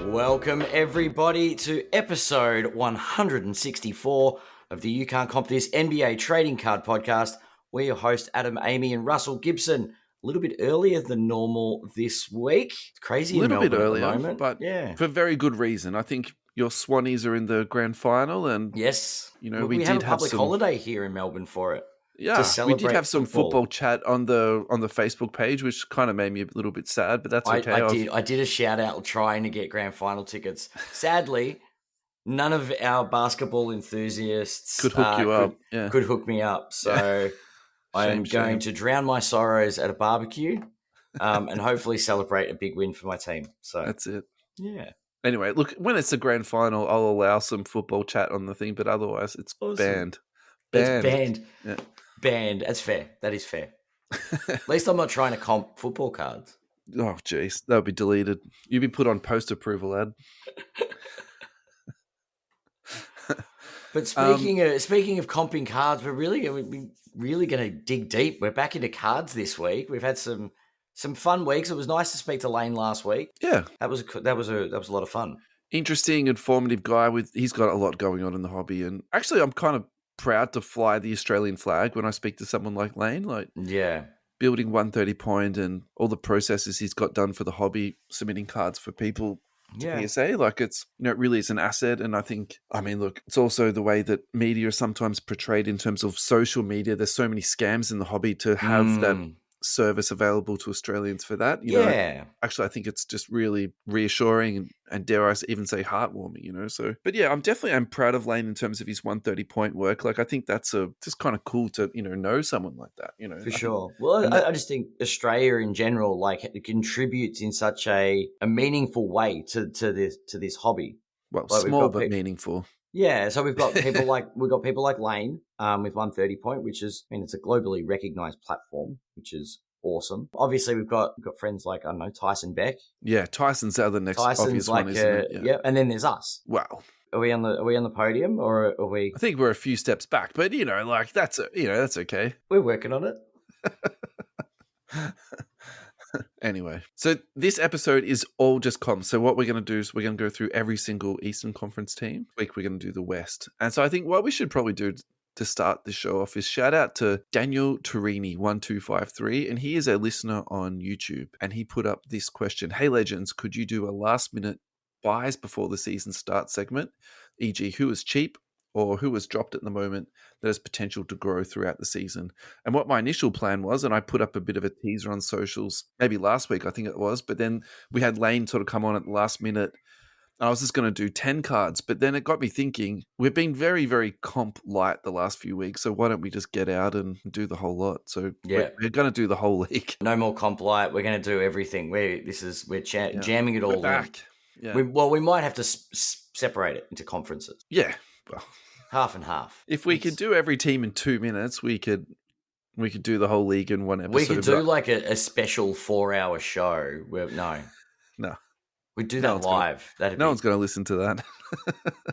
Welcome everybody to episode 164 of the You Can't Comp This NBA Trading Card Podcast. We're your hosts, Adam, Amy, and Russell Gibson. A little bit earlier than normal this week. It's crazy in Melbourne at the moment. But for very good reason. I think your Swannies are in the grand final, and yes, you know we have a public holiday here in Melbourne for it. Yeah, we did have some football chat on the Facebook page, which kind of made me a little bit sad, but that's okay. I did a shout out trying to get grand final tickets. Sadly, none of our basketball enthusiasts could hook me up. So I am going to drown my sorrows at a barbecue and hopefully celebrate a big win for my team. So that's it. Yeah. Anyway, look, when it's the grand final, I'll allow some football chat on the thing, but otherwise it's banned. It's banned. Yeah. Banned. That's fair. That is fair. At least I'm not trying to comp football cards. Oh, jeez. That would be deleted. You'd be put on post-approval ad. But speaking of comping cards, we're really going to dig deep. We're back into cards this week. We've had some fun weeks. It was nice to speak to Lane last week. Yeah, that was a lot of fun. Interesting, informative guy. He's got a lot going on in the hobby, and actually, I'm kind of proud to fly the Australian flag when I speak to someone like Lane. Building 130 point and all the processes he's got done for the hobby, submitting cards for people to PSA. It really is an asset. And it's also the way that media is sometimes portrayed in terms of social media. There's so many scams in the hobby to have that service available to Australians for that. I think it's just really reassuring and dare I even say heartwarming, but yeah, I'm proud of Lane in terms of his 130 point work. I think that's just kind of cool to, know someone like that, For sure. Well, I just think Australia in general, it contributes in such a meaningful way to this hobby. Well, small but meaningful. Yeah, so we've got people like Lane with 130 point, which is, it's a globally recognized platform, which is awesome. Obviously, we've got friends like Tyson Beck. Yeah, Tyson's the next obvious one, isn't it? Yeah, and then there's us. Wow. Are we on the podium or are we? I think we're a few steps back, but that's that's okay. We're working on it. Anyway, so this episode is all just comms. So what we're going to do is we're going to go through every single Eastern Conference team. This week we're going to do the West. And so I think what we should probably do to start the show off is shout out to Daniel Turini1253. And he is a listener on YouTube. And he put up this question. Hey, legends, could you do a last minute buys before the season starts segment? E.g., who is cheap or who has dropped at the moment that has potential to grow throughout the season. And what my initial plan was, and I put up a bit of a teaser on socials, maybe last week, I think it was, but then we had Lane sort of come on at the last minute. I was just going to do 10 cards, but then it got me thinking, we've been very, very comp light the last few weeks, so why don't we just get out and do the whole lot? So we're going to do the whole league. No more comp light. We're going to do everything. We're jamming it all back. In. Yeah. We might have to separate it into conferences. Yeah. Well, half and half. If we could do every team in 2 minutes, we could do the whole league in one episode. We could do a special 4-hour show. No. We'd do that live. No one's going to listen to that.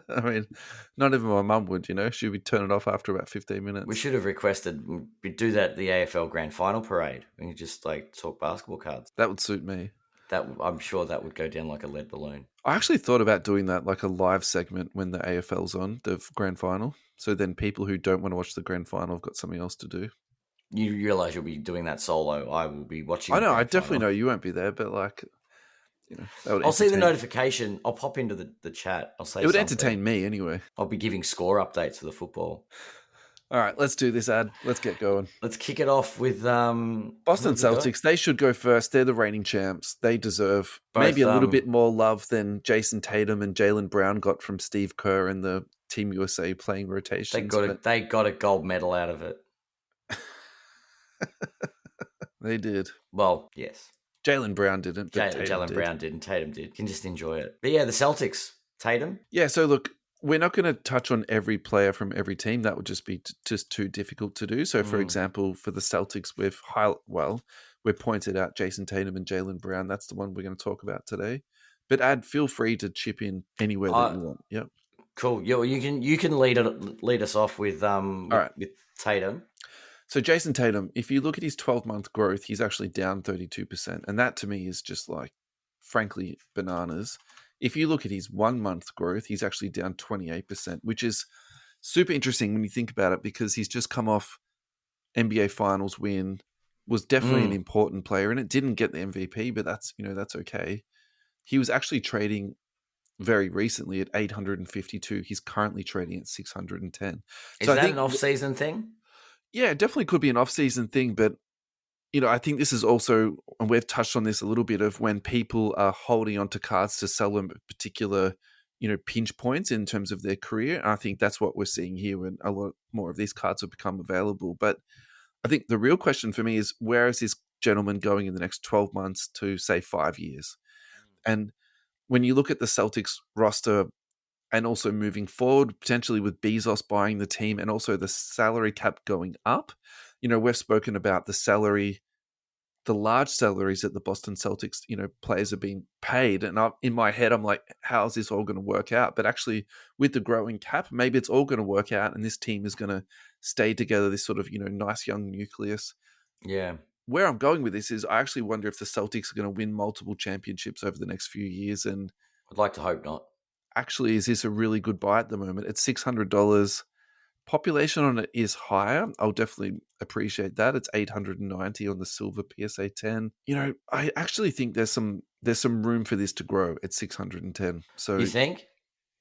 I mean, not even my mum would, She would turn it off after about 15 minutes. We should have requested, we do that at the AFL Grand Final Parade. We could just talk basketball cards. That would suit me. I'm sure that would go down like a lead balloon. I actually thought about doing that like a live segment when the AFL's on, the grand final. So then people who don't want to watch the grand final have got something else to do. You realise you'll be doing that solo. I will be watching. I know, I definitely know you won't be there, but I'll see the notification. I'll pop into the chat. I'll say it would entertain me anyway. I'll be giving score updates for the football. All right, let's do this, Ad. Let's get going. Let's kick it off with Boston Celtics. They should go first. They're the reigning champs. They deserve maybe a little bit more love than Jason Tatum and Jaylen Brown got from Steve Kerr and the Team USA playing rotations. They got a gold medal out of it. They did. Well, yes. Jaylen Brown didn't. Jaylen Brown didn't. Tatum did. You can just enjoy it. But yeah, the Celtics. Tatum. Yeah, so look, we're not going to touch on every player from every team. That would just be just too difficult to do. So, for example, for the Celtics, we've pointed out Jason Tatum and Jaylen Brown. That's the one we're going to talk about today. But Ad, feel free to chip in anywhere that you want. Yep. Cool. You can lead us off with with Tatum. So Jason Tatum, if you look at his 12-month growth, he's actually down 32%. And that to me is just frankly, bananas. if you look at his 1 month growth, he's actually down 28%, which is super interesting when you think about it, because he's just come off NBA Finals win, was definitely an important player, and it didn't get the MVP, but that's okay. He was actually trading very recently at 852. He's currently trading at 610. Is So I that an think, off-season thing? yeah, it definitely could be an off-season thing, but I think this is also, and we've touched on this a little bit, of when people are holding onto cards to sell them at particular, pinch points in terms of their career. And I think that's what we're seeing here when a lot more of these cards have become available. But I think the real question for me is, where is this gentleman going in the next 12 months to, say, 5 years? And when you look at the Celtics roster, and also moving forward, potentially with Bezos buying the team and also the salary cap going up, we've spoken about the large salaries that the Boston Celtics, players are being paid. And in my head, I'm like, how's this all going to work out? But actually, with the growing cap, maybe it's all going to work out and this team is going to stay together, this sort of, nice young nucleus. Yeah. Where I'm going with this is, I actually wonder if the Celtics are going to win multiple championships over the next few years. And I'd like to hope not. actually, is this a really good buy at the moment? It's $600. Population on it is higher. I'll definitely appreciate that. It's 890 on the silver PSA 10. I actually think there's some room for this to grow at 610. So You think?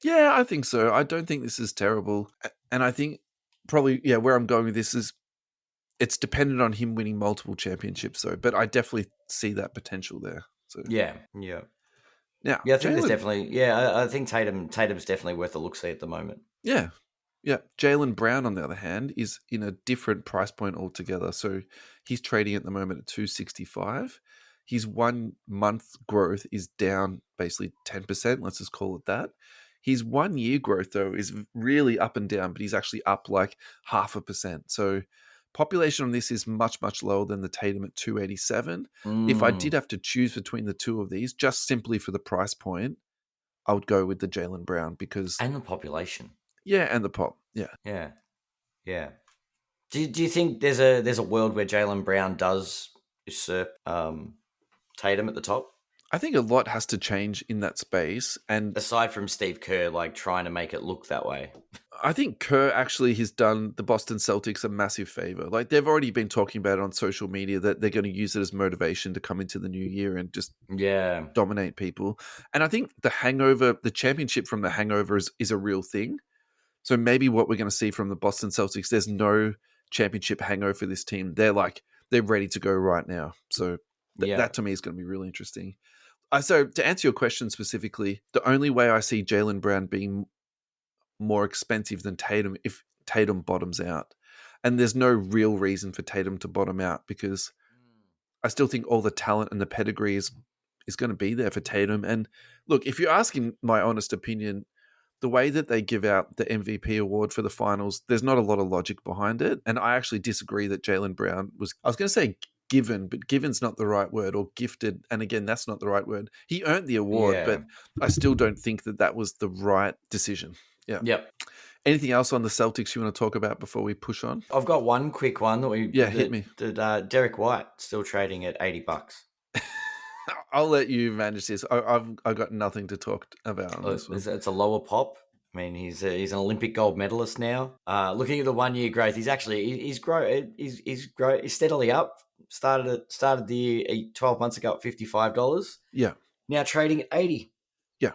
yeah, I think so. I don't think this is terrible. And I think probably, yeah, where I'm going with this is, it's dependent on him winning multiple championships though, but I definitely see that potential there. So Yeah. now, Yeah, I think there's Jalen, definitely. I think Tatum's definitely worth a look-see at the moment. yeah. Yeah, Jalen Brown, on the other hand, is in a different price point altogether. So he's trading at the moment at 265. His 1 month growth is down basically 10%. Let's just call it that. His 1 year growth, though, is really up and down, but he's actually up like 0.5%. So population on this is much, much lower than the Tatum at 287. If I did have to choose between the two of these, just simply for the price point, I would go with the Jalen Brown because, And the population. yeah, and the pop, yeah. Yeah. Do you think there's a world where Jaylen Brown does usurp Tatum at the top? I think a lot has to change in that space. And Aside from Steve Kerr, like trying to make it look that way. I think Kerr actually has done the Boston Celtics a massive favor. Like, they've already been talking about it on social media that they're going to use it as motivation to come into the new year and just dominate people. And I think the championship from the hangover is a real thing. So maybe what we're going to see from the Boston Celtics, there's no championship hangover for this team. They're ready to go right now. So that to me is going to be really interesting. So to answer your question specifically, the only way I see Jaylen Brown being more expensive than Tatum if Tatum bottoms out. And there's no real reason for Tatum to bottom out, because I still think all the talent and the pedigree is going to be there for Tatum. And look, if you're asking my honest opinion, the way that they give out the MVP award for the finals, there's not a lot of logic behind it. And I actually disagree that Jaylen Brown I was going to say given, but given's not the right word, or gifted. And again, that's not the right word. He earned the award, but I still don't think that was the right decision. Yeah. Yep. Anything else on the Celtics you want to talk about before we push on? I've got one quick one hit me. Derek White still trading at $80. I'll let you manage this. I've got nothing to talk about on this one. It's a lower pop. I mean, he's an Olympic gold medalist now. Looking at the 1 year growth, he's steadily up. Started the year 12 months ago at $55. Yeah. Now trading at $80. Yeah.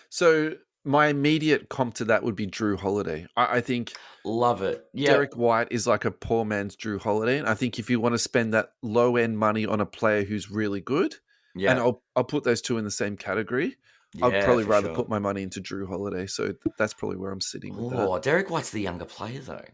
So my immediate comp to that would be Drew Holiday. I think love it. Yeah. Derek White is like a poor man's Drew Holiday, and I think if you want to spend that low end money on a player who's really good, and I'll put those two in the same category. I'd probably rather put my money into Drew Holiday. So that's probably where I'm sitting with that. Oh, Derek White's the younger player, though.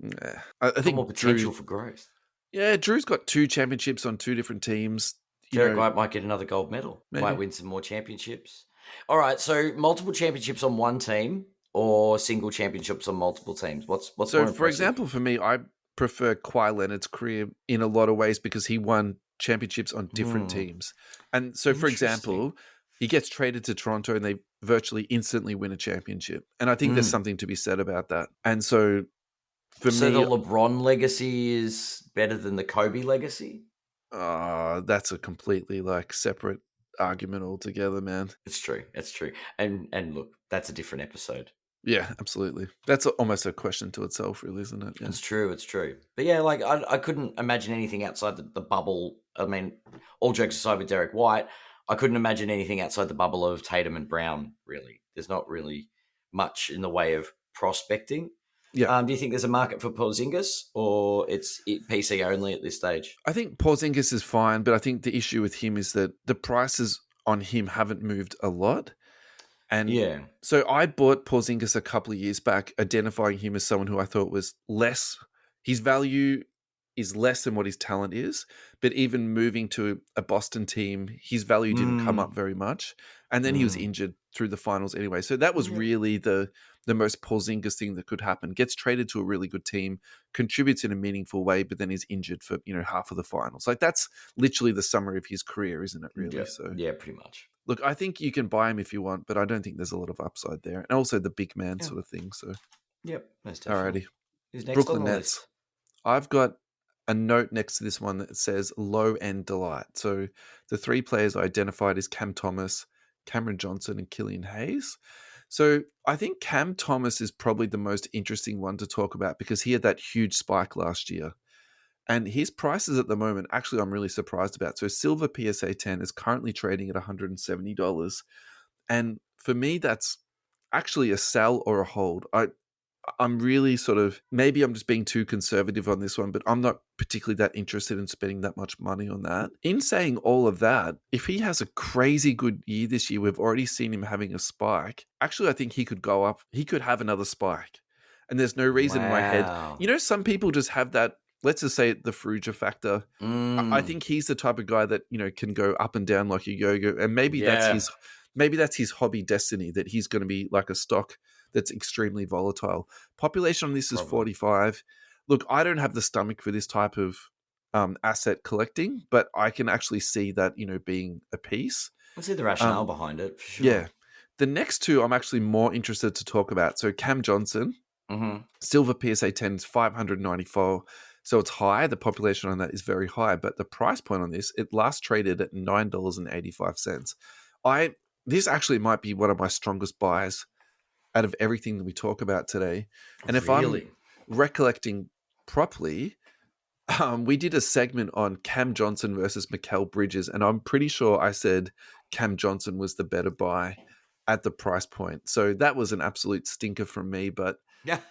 Yeah. I think more potential for growth. Yeah, Drew's got 2 championships on 2 different teams. Derek White might get another gold medal. Maybe. Might win some more championships. All right, so multiple championships on one team or single championships on multiple teams? What's so? More impressive? For example, for me, I prefer Kawhi Leonard's career in a lot of ways because he won championships on different teams. And so, for example, he gets traded to Toronto and they virtually instantly win a championship. And I think there's something to be said about that. And so for me, the LeBron legacy is better than the Kobe legacy? That's a completely separate argument altogether, man. It's true. It's true. And look, that's a different episode. Yeah, absolutely. That's almost a question to itself, really, isn't it? Yeah. It's true. It's true. But yeah, like I couldn't imagine anything outside the bubble. I mean, all jokes aside with Derek White, I couldn't imagine anything outside the bubble of Tatum and Brown, really. There's not really much in the way of prospecting. Yeah. Do you think there's a market for Porzingis, or it's PC only at this stage? I think Porzingis is fine, but I think the issue with him is that the prices on him haven't moved a lot. And Yeah. so I bought Porzingis a couple of years back, identifying him as someone who I thought was less, his value is less than what his talent is. But even moving to a Boston team, his value didn't come up very much. And then he was injured through the finals anyway. So that was really the most Porzingis thing that could happen. Gets traded to a really good team, contributes in a meaningful way, but then is injured for, half of the finals. Like that's literally the summary of his career, isn't it, really? Yeah, pretty much. Look, I think you can buy him if you want, but I don't think there's a lot of upside there. And also the big man sort of thing. So, yep, most definitely. alrighty. Who's next Brooklyn on the Nets. list? I've got a note next to this one that says low end delight. So the three players I identified is Cam Thomas, Cameron Johnson, and Killian Hayes. So I think Cam Thomas is probably the most interesting one to talk about because he had that huge spike last year. And his prices at the moment, actually, I'm really surprised about. So silver PSA 10 is currently trading at $170. And for me, that's actually a sell or a hold. I'm really sort of, maybe I'm just being too conservative on this one, but I'm not particularly that interested in spending that much money on that. In saying all of that, if he has a crazy good year this year, we've already seen him having a spike. Actually, I think he could go up. He could have another spike. And there's no reason in my head. Some people just have that, let's just say the Fruja factor. I think he's the type of guy that, can go up and down like a yo-yo. And maybe that's his hobby destiny, that he's going to be like a stock that's extremely volatile. Population on this is 45. Look, I don't have the stomach for this type of asset collecting, but I can actually see that, being a piece. I see the rationale behind it, for sure. Yeah. The next two I'm actually more interested to talk about. So Cam Johnson, silver PSA 10 is 594. So it's high. The population on that is very high, but the price point on this, it last traded at $9.85. This actually might be one of my strongest buys out of everything that we talk about today. And if I'm recollecting properly, we did a segment on Cam Johnson versus Mikal Bridges, and I'm pretty sure I said Cam Johnson was the better buy at the price point. So that was an absolute stinker from me, but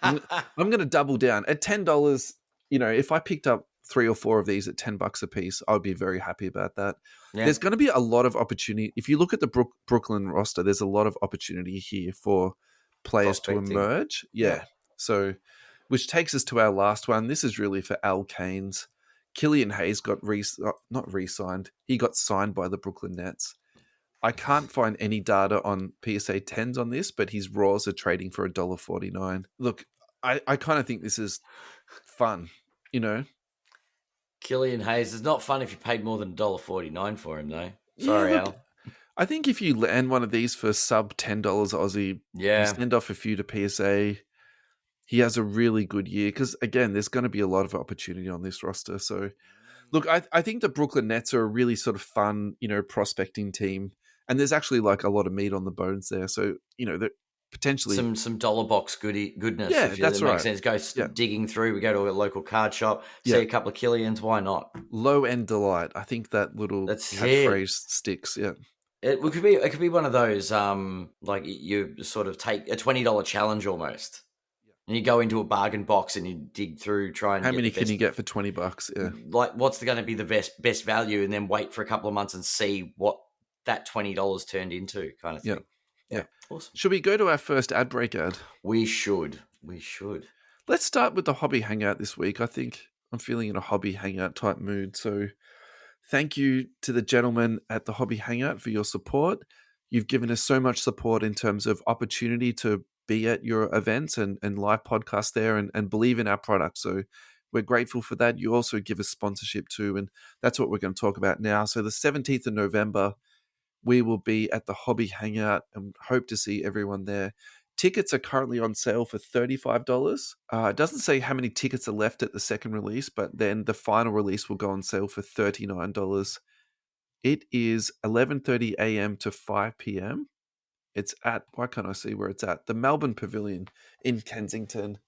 I'm going to double down. At $10, if I picked up 3 or 4 of these at $10 a piece, I would be very happy about that. Yeah. There's going to be a lot of opportunity. If you look at the Brooklyn roster, there's a lot of opportunity here for players to emerge. Yeah. So, which takes us to our last one. This is really for Al Kane's. Killian Hayes got not re-signed. He got signed by the Brooklyn Nets. I can't find any data on PSA 10s on this, but his raws are trading for $1.49. Look, I kind of think this is fun, Killian Hayes is not fun if you paid more than $1.49 for him, though. Sorry, Al. I think if you land one of these for sub $10 Aussie, you send off a few to PSA, he has a really good year. Because, again, there's going to be a lot of opportunity on this roster. So, look, I think the Brooklyn Nets are a really sort of fun, prospecting team. And there's actually like a lot of meat on the bones there. So, that potentially some dollar box goodness. Yeah, that's right. Makes sense. Go digging through. We go to a local card shop, see a couple of Killians. Why not? Low end delight. I think that little catchphrase sticks. Yeah. It could be one of those like you sort of take a $20 challenge almost, and you go into a bargain box and you dig through, try and how many can you get for $20? Yeah, like what's going to be the best value, and then wait for a couple of months and see what that $20 turned into, kind of thing. Yeah. Awesome. Should we go to our first ad break ad? We should. Let's start with the Hobby Hangout this week. I think I'm feeling in a Hobby Hangout type mood. So thank you to the gentlemen at the Hobby Hangout for your support. You've given us so much support in terms of opportunity to be at your events and live podcasts there and believe in our product. So we're grateful for that. You also give us sponsorship too, and that's what we're going to talk about now. So the 17th of November, we will be at the Hobby Hangout and hope to see everyone there. Tickets are currently on sale for $35. It doesn't say how many tickets are left at the second release, but then the final release will go on sale for $39. It is 11:30 a.m. to 5 p.m. It's at, why can't I see where it's at? The Melbourne Pavilion in Kensington.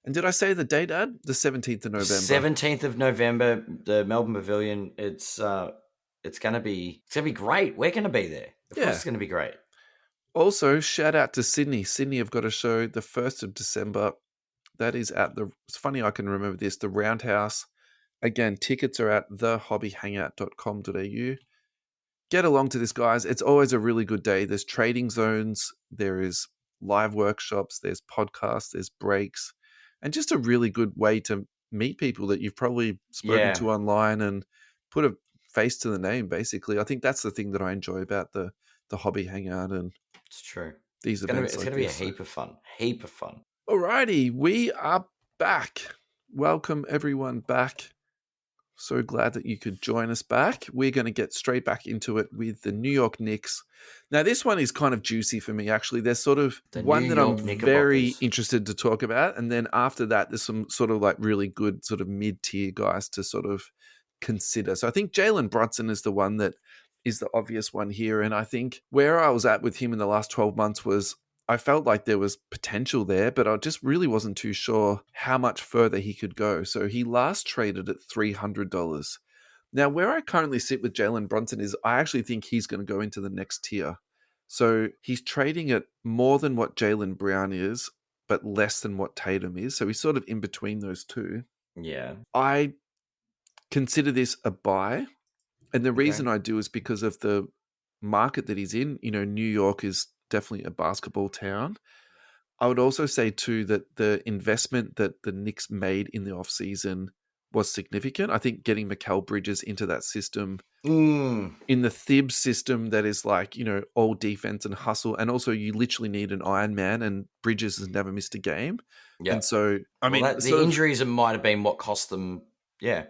And did I say the date, Ad? The 17th of November. 17th of November, the Melbourne Pavilion. It's gonna be great. We're gonna be there. Of course, it's gonna be great. Also, shout out to Sydney. Sydney have got a show the 1st of December. That is at it's funny I can remember this, the Roundhouse. Again, tickets are at thehobbyhangout.com.au. Get along to this, guys. It's always a really good day. There's trading zones, there is live workshops, there's podcasts, there's breaks, and just a really good way to meet people that you've probably spoken to online and put a face to the name, basically. I think that's the thing that I enjoy about the Hobby Hangout, and it's true. These events. It's gonna be a heap of fun. Heap of fun. Alrighty, we are back. Welcome everyone back. So glad that you could join us back. We're going to get straight back into it with the New York Knicks. Now, this one is kind of juicy for me, actually. There's sort of one that I'm very interested to talk about. And then after that, there's some sort of like really good sort of mid-tier guys to sort of consider. So I think Jalen Brunson is the one that is the obvious one here. And I think where I was at with him in the last 12 months was I felt like there was potential there, but I just really wasn't too sure how much further he could go. So he last traded at $300. Now, where I currently sit with Jalen Brunson is I actually think he's going to go into the next tier. So he's trading at more than what Jaylen Brown is, but less than what Tatum is. So he's sort of in between those two. Yeah. I consider this a buy. And the reason I do is because of the market that he's in. You know, New York is definitely a basketball town. I would also say too that the investment that the Knicks made in the offseason was significant. I think getting Mikal Bridges into that system, in the Thibs system that is like, you know, all defense and hustle, and also you literally need an Iron Man, and Bridges has never missed a game. Yeah. And so, I mean, the injuries might have been what cost them. Yeah.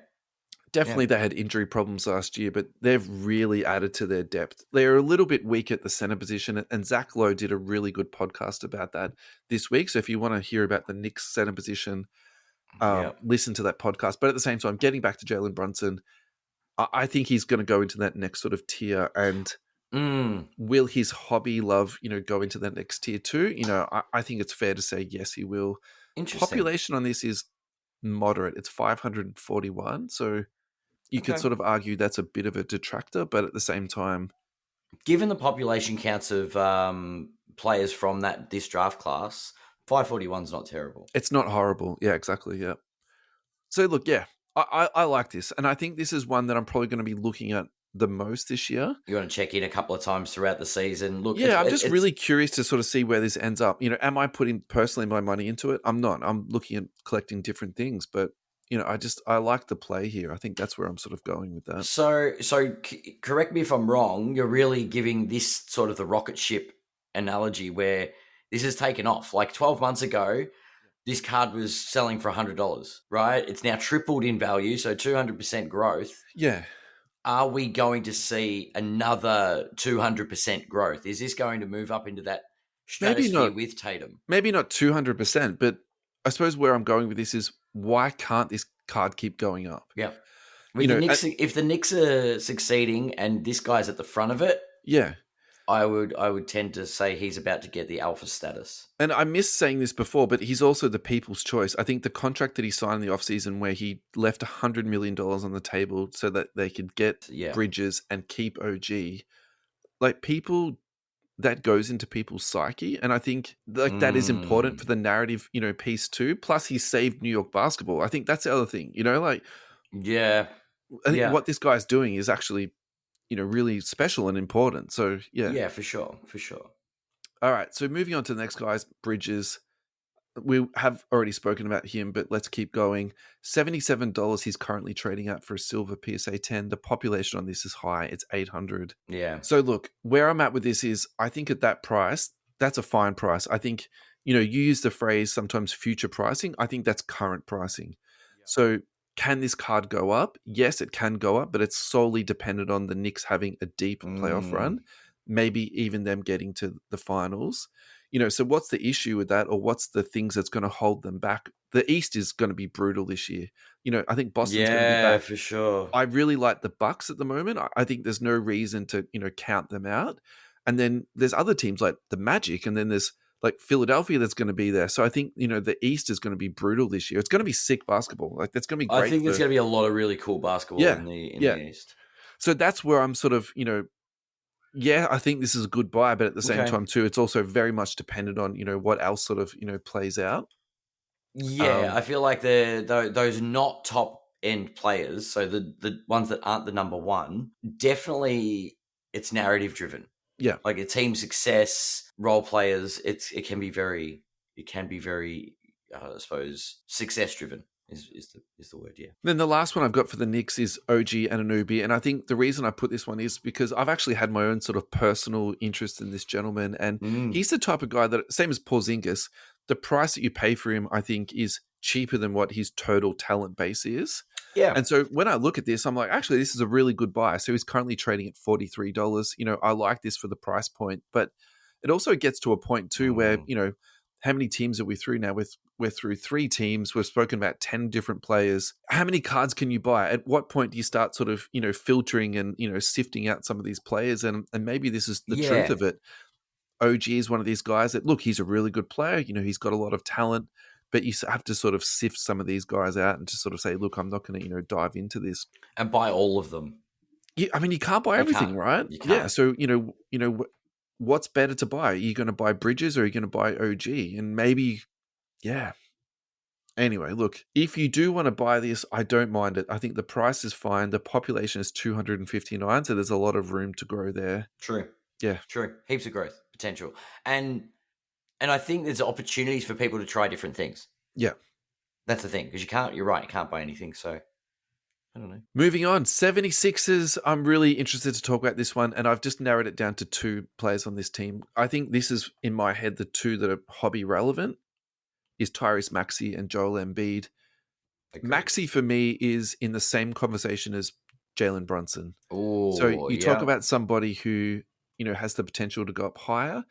Definitely they had injury problems last year, but they've really added to their depth. They're a little bit weak at the center position, and Zach Lowe did a really good podcast about that this week. So if you want to hear about the Knicks center position, listen to that podcast. But at the same time, getting back to Jalen Brunson, I think he's going to go into that next sort of tier. And will his hobby love, you know, go into that next tier too? You know, I think it's fair to say yes, he will. Interesting. Population on this is moderate. It's 541. So you could sort of argue that's a bit of a detractor, but at the same time, given the population counts of players from this draft class, 541 is not terrible. It's not horrible. Yeah, exactly. Yeah. So look, I like this, and I think this is one that I'm probably going to be looking at the most this year. You want to check in a couple of times throughout the season. Look, yeah, I'm just really curious to sort of see where this ends up. You know, am I putting personally my money into it? I'm not. I'm looking at collecting different things, but you know, I like the play here. I think that's where I'm sort of going with that. So correct me if I'm wrong. You're really giving this sort of the rocket ship analogy where this has taken off. Like 12 months ago, this card was selling for $100, right? It's now tripled in value, so 200% growth. Yeah. Are we going to see another 200% growth? Is this going to move up into that stratosphere with Tatum? Maybe not 200%, but I suppose where I'm going with this is why can't this card keep going up? Yeah. If the Knicks are succeeding and this guy's at the front of it, I would tend to say he's about to get the alpha status. And I missed saying this before, but he's also the people's choice. I think the contract that he signed in the offseason where he left $100 million on the table so that they could get Bridges and keep OG, like people, that goes into people's psyche. And I think like that is important for the narrative, you know, piece too. Plus he saved New York basketball. I think that's the other thing, you know, like, I think what this guy's doing is actually, you know, really special and important. So, Yeah, for sure. All right. So moving on to the next guy's Bridges. We have already spoken about him, but let's keep going. $77 he's currently trading at for a silver PSA 10. The population on this is high. It's 800. Yeah. So look, where I'm at with this is I think at that price, that's a fine price. I think, you know, you use the phrase sometimes future pricing. I think that's current pricing. Yeah. So can this card go up? Yes, it can go up, but it's solely dependent on the Knicks having a deep playoff run, maybe even them getting to the finals. You know, so what's the issue with that, or what's the things that's going to hold them back the East is going to be brutal this year. I think Boston's going to be Yeah, back. for sure. I really like the Bucks at the moment. I think there's no reason to, count them out. And then there's other teams like the Magic, and then there's like Philadelphia that's going to be there. So I think, the East is going to be brutal this year. It's going to be sick basketball. Like that's going to be I great think there's for, going to be a lot of really cool basketball yeah, in the yeah. East. So that's where I'm sort of, yeah, I think this is a good buy, but at the same time too, it's also very much dependent on, what else sort of, plays out. Yeah, I feel like those not top end players, so the ones that aren't the number one, definitely it's narrative driven. Yeah. Like a team success, role players, it can be very, I suppose, success driven is the word. Yeah. Then the last one I've got for the Knicks is OG Anunoby. And I think the reason I put this one is because I've actually had my own sort of personal interest in this gentleman. And he's the type of guy that, same as Porzingis, the price that you pay for him, I think, is cheaper than what his total talent base is. Yeah. And so when I look at this, I'm like, actually, this is a really good buy. So he's currently trading at $43. I like this for the price point. But it also gets to a point too where, how many teams are we through now? We're through 3 teams. We've spoken about 10 different players. How many cards can you buy? At what point do you start sort of, filtering and, sifting out some of these players? And maybe this is the truth of it. OG is one of these guys that, look, he's a really good player. He's got a lot of talent, but you have to sort of sift some of these guys out and just sort of say, look, I'm not going to, dive into this. And buy all of them. Yeah, I mean, you can't buy everything, right? You can't. Yeah, so, what's better to buy? Are you going to buy Bridges or are you going to buy OG? And maybe, yeah. Anyway, look, if you do want to buy this, I don't mind it. I think the price is fine. The population is 259, so there's a lot of room to grow there. True. Yeah. True. Heaps of growth potential. And I think there's opportunities for people to try different things. Yeah. That's the thing, because you're right, you can't buy anything, so I don't know. Moving on, 76ers. I'm really interested to talk about this one, and I've just narrowed it down to 2 players on this team. I think this is, in my head, the 2 that are hobby relevant is Tyrese Maxey and Joel Embiid. Agreed. Maxey, for me, is in the same conversation as Jalen Brunson. Ooh, so you talk about somebody who, has the potential to go up higher.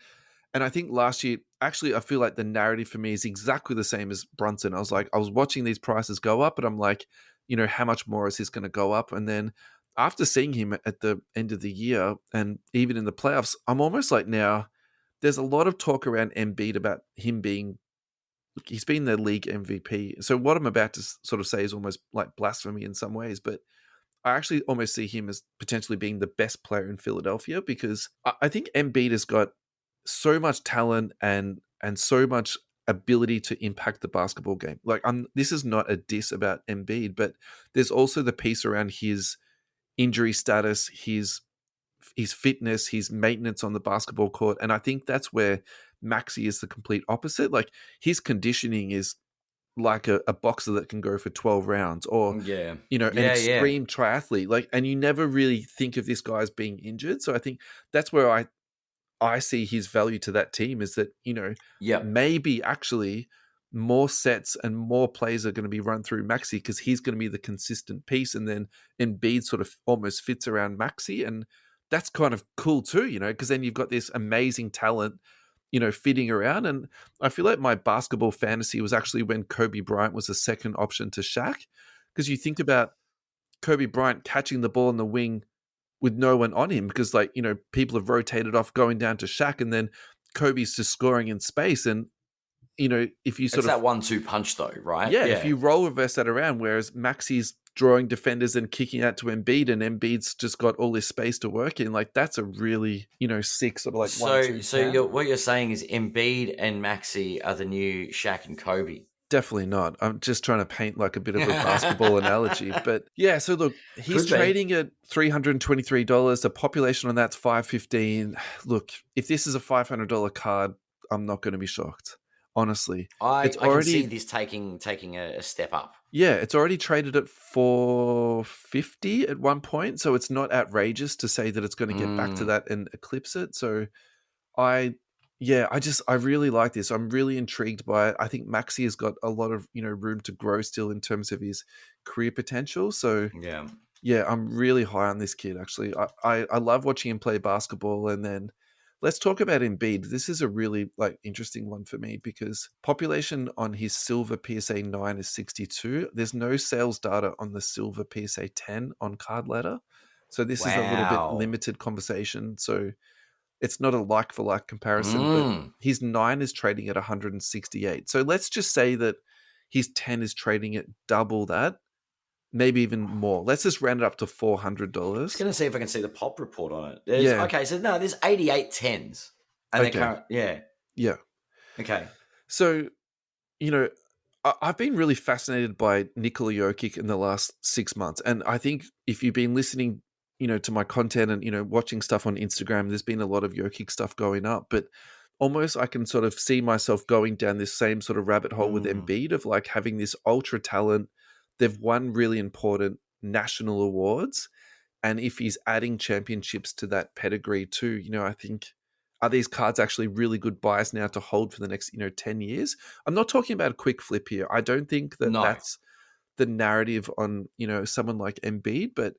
And I think last year, actually, I feel like the narrative for me is exactly the same as Brunson. I was watching these prices go up, but I'm like, how much more is this going to go up? And then after seeing him at the end of the year and even in the playoffs, I'm almost like now there's a lot of talk around Embiid about him being, he's been the league MVP. So what I'm about to sort of say is almost like blasphemy in some ways, but I actually almost see him as potentially being the best player in Philadelphia because I think Embiid has got so much talent and so much ability to impact the basketball game. Like, this is not a diss about Embiid, but there's also the piece around his injury status, his fitness, his maintenance on the basketball court, and I think that's where Maxey is the complete opposite. Like, his conditioning is like a boxer that can go for 12 rounds or, an extreme triathlete. Like, and you never really think of this guy as being injured. So I think that's where I see his value to that team is that, maybe actually more sets and more plays are going to be run through Maxey because he's going to be the consistent piece. And then Embiid sort of almost fits around Maxey. And that's kind of cool too, because then you've got this amazing talent, fitting around. And I feel like my basketball fantasy was actually when Kobe Bryant was the second option to Shaq. Because you think about Kobe Bryant catching the ball in the wing with no one on him because, people have rotated off going down to Shaq and then Kobe's just scoring in space. And, if you it's that 1-2 punch though, right? Yeah, if you role reverse that around, whereas Maxey's drawing defenders and kicking out to Embiid and Embiid's just got all this space to work in, like that's a really, sick sort of like 1-2. So what you're saying is Embiid and Maxey are the new Shaq and Kobe. Definitely not. I'm just trying to paint like a bit of a basketball analogy. But yeah, so look, he's trading at $323. The population on that's 515. Look, if this is a $500 card, I'm not going to be shocked. Honestly. I can see this taking a step up. Yeah, it's already traded at $450 at one point. So it's not outrageous to say that it's going to get back to that and eclipse it. So I really like this. I'm really intrigued by it. I think Maxey has got a lot of, room to grow still in terms of his career potential. So yeah, I'm really high on this kid, actually. I love watching him play basketball. And then, let's talk about Embiid. This is a really interesting one for me because population on his silver PSA 9 is 62. There's no sales data on the silver PSA 10 on card ladder. So this is a little bit Wow. limited conversation. So it's not a like for like comparison, but Mm. his 9 is trading at 168. So let's just say that his 10 is trading at double that, maybe even more. Let's just round it up to $400. I was going to see if I can see the pop report on it. Yeah. Okay, so no, there's 88 10s. And Okay. they're current, yeah. Yeah. Okay. So, I've been really fascinated by Nikola Jokic in the last 6 months. And I think if you've been listening, to my content and, watching stuff on Instagram, there's been a lot of Jokic stuff going up. But almost I can sort of see myself going down this same sort of rabbit hole with Embiid of having this ultra talent. They've won really important national awards. And if he's adding championships to that pedigree too, I think, are these cards actually really good buys now to hold for the next, 10 years? I'm not talking about a quick flip here. I don't think that that's the narrative on, someone like Embiid. But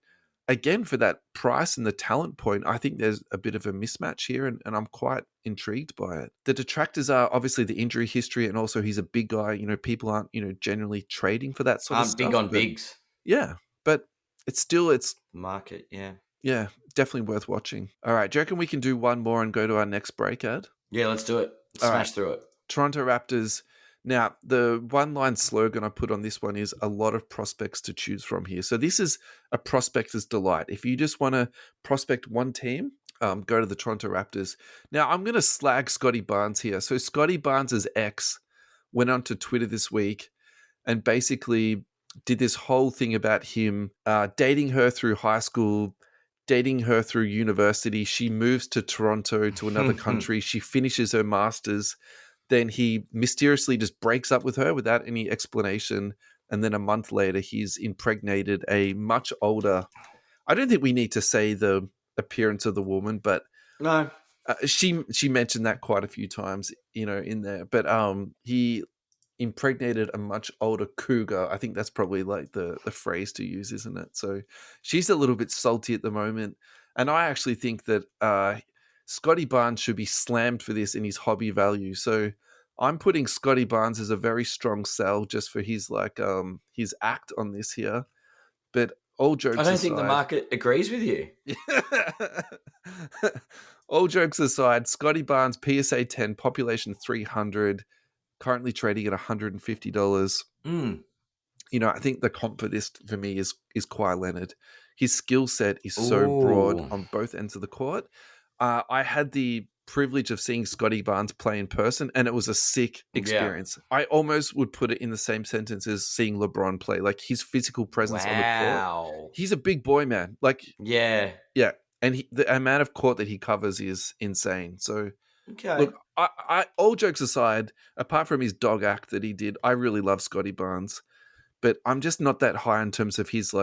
again, for that price and the talent point, I think there's a bit of a mismatch here, and I'm quite intrigued by it. The detractors are obviously the injury history, and also he's a big guy. People aren't, generally trading for that sort of stuff. Big on bigs. Yeah, but it's market, yeah. Yeah, definitely worth watching. All right, do you reckon we can do one more and go to our next break, Ad? Yeah, let's do it. Smash through it. Toronto Raptors. Now, the one-line slogan I put on this one is a lot of prospects to choose from here. So this is a prospector's delight. If you just want to prospect one team, go to the Toronto Raptors. Now, I'm going to slag Scotty Barnes here. So Scotty Barnes' ex went onto Twitter this week and basically did this whole thing about him dating her through high school, dating her through university. She moves to Toronto, to another country. She finishes her master's. Then he mysteriously just breaks up with her without any explanation. And then a month later, he's impregnated a much older. I don't think we need to say the appearance of the woman, but no, she mentioned that quite a few times, in there. But he impregnated a much older cougar. I think that's probably the phrase to use, isn't it? So she's a little bit salty at the moment. And I actually think that Scotty Barnes should be slammed for this in his hobby value. So I'm putting Scotty Barnes as a very strong sell just for his his act on this here. But all jokes aside, I don't think the market agrees with you. All jokes aside, Scotty Barnes, PSA 10, population 300, currently trading at $150. I think the comp for this for me is Kawhi Leonard. His skill set is so broad on both ends of the court. I had the privilege of seeing Scotty Barnes play in person, and it was a sick experience. Yeah. I almost would put it in the same sentence as seeing LeBron play. His physical presence on the court. He's a big boy, man. Yeah. And the amount of court that he covers is insane. So, look, I all jokes aside, apart from his dog act that he did, I really love Scotty Barnes, but I'm just not that high in terms of his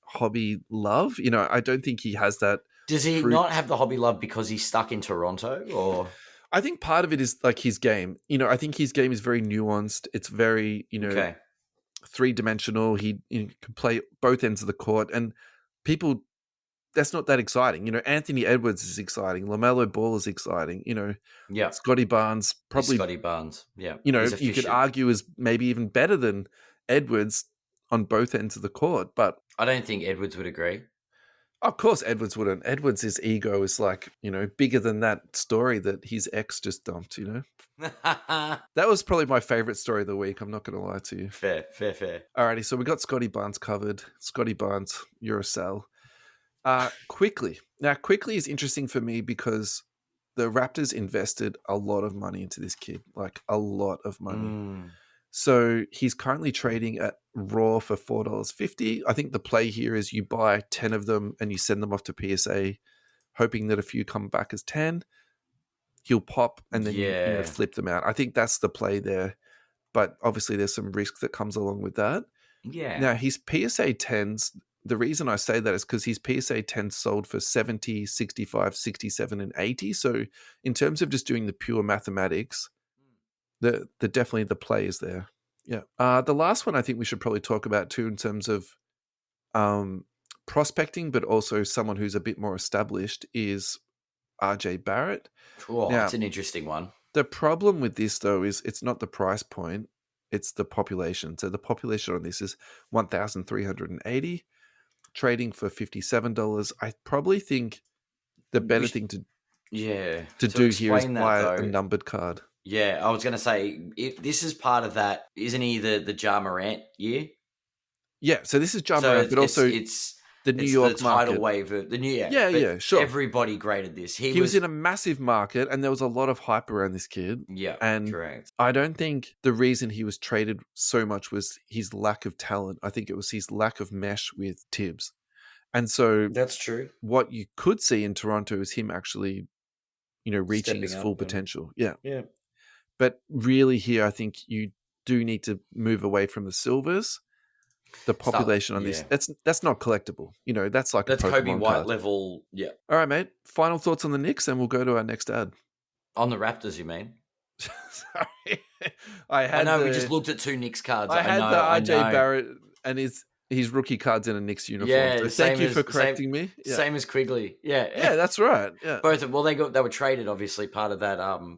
hobby love. I don't think he has that. Does he not have the hobby love because he's stuck in Toronto, or? I think part of it is his game. I think his game is very nuanced. It's very, three-dimensional. He can play both ends of the court, and people, that's not that exciting. Anthony Edwards is exciting. LaMelo Ball is exciting. Scotty Barnes probably. Scotty Barnes, yeah. You could argue is maybe even better than Edwards on both ends of the court, but I don't think Edwards would agree. Of course, Edwards wouldn't. Edwards' ego is bigger than that story that his ex just dumped, That was probably my favorite story of the week. I'm not going to lie to you. Fair. Alrighty, so we got Scotty Barnes covered. Scotty Barnes, you're a sell. Quickly. Now, Quickly is interesting for me because the Raptors invested a lot of money into this kid, a lot of money. So he's currently trading at Raw for $4.50. I think the play here is you buy 10 of them and you send them off to PSA, hoping that a few come back as 10. He'll pop and then you flip them out. I think that's the play there. But obviously there's some risk that comes along with that. Yeah. Now his PSA 10s, the reason I say that is because his PSA 10 sold for 70, 65, 67, and 80. So in terms of just doing the pure mathematics, the definitely the play is there. Yeah. The last one I think we should probably talk about too in terms of prospecting, but also someone who's a bit more established is RJ Barrett. Oh, Now, it's an interesting one. the problem with this, though, is it's not the price point, it's the population. So the population on this is 1,380, trading for $57. I probably think the better thing to do here is explain that, buy a though. numbered card. Yeah, I was going to say, this is part of that. Isn't he the Ja Morant year? Yeah, so this is Ja So Morant, but also it's the New the York tidal market. wave of the new year. Yeah, sure. Everybody graded this. He was in a massive market, and there was a lot of hype around this kid. Yeah, and correct. I don't think the reason he was traded so much was his lack of talent. I think it was his lack of mesh with Tibbs. And so That's true. what you could see in Toronto is him actually, reaching his full potential. Yeah. But really here, I think you do need to move away from the silvers. The population on this, that's not collectible. That's like that's a Pokemon Kobe White card. level. Yeah. All right, mate. Final thoughts on the Knicks, and we'll go to our next ad. On the Raptors, you mean? Sorry. I know we just looked at two Knicks cards. I had the RJ Barrett and his rookie cards in a Knicks uniform. Yeah, so thank you for correcting me. Yeah. Same as Quigley. Yeah. Yeah, that's right. Yeah. Both of, well, they were traded, obviously, part of that part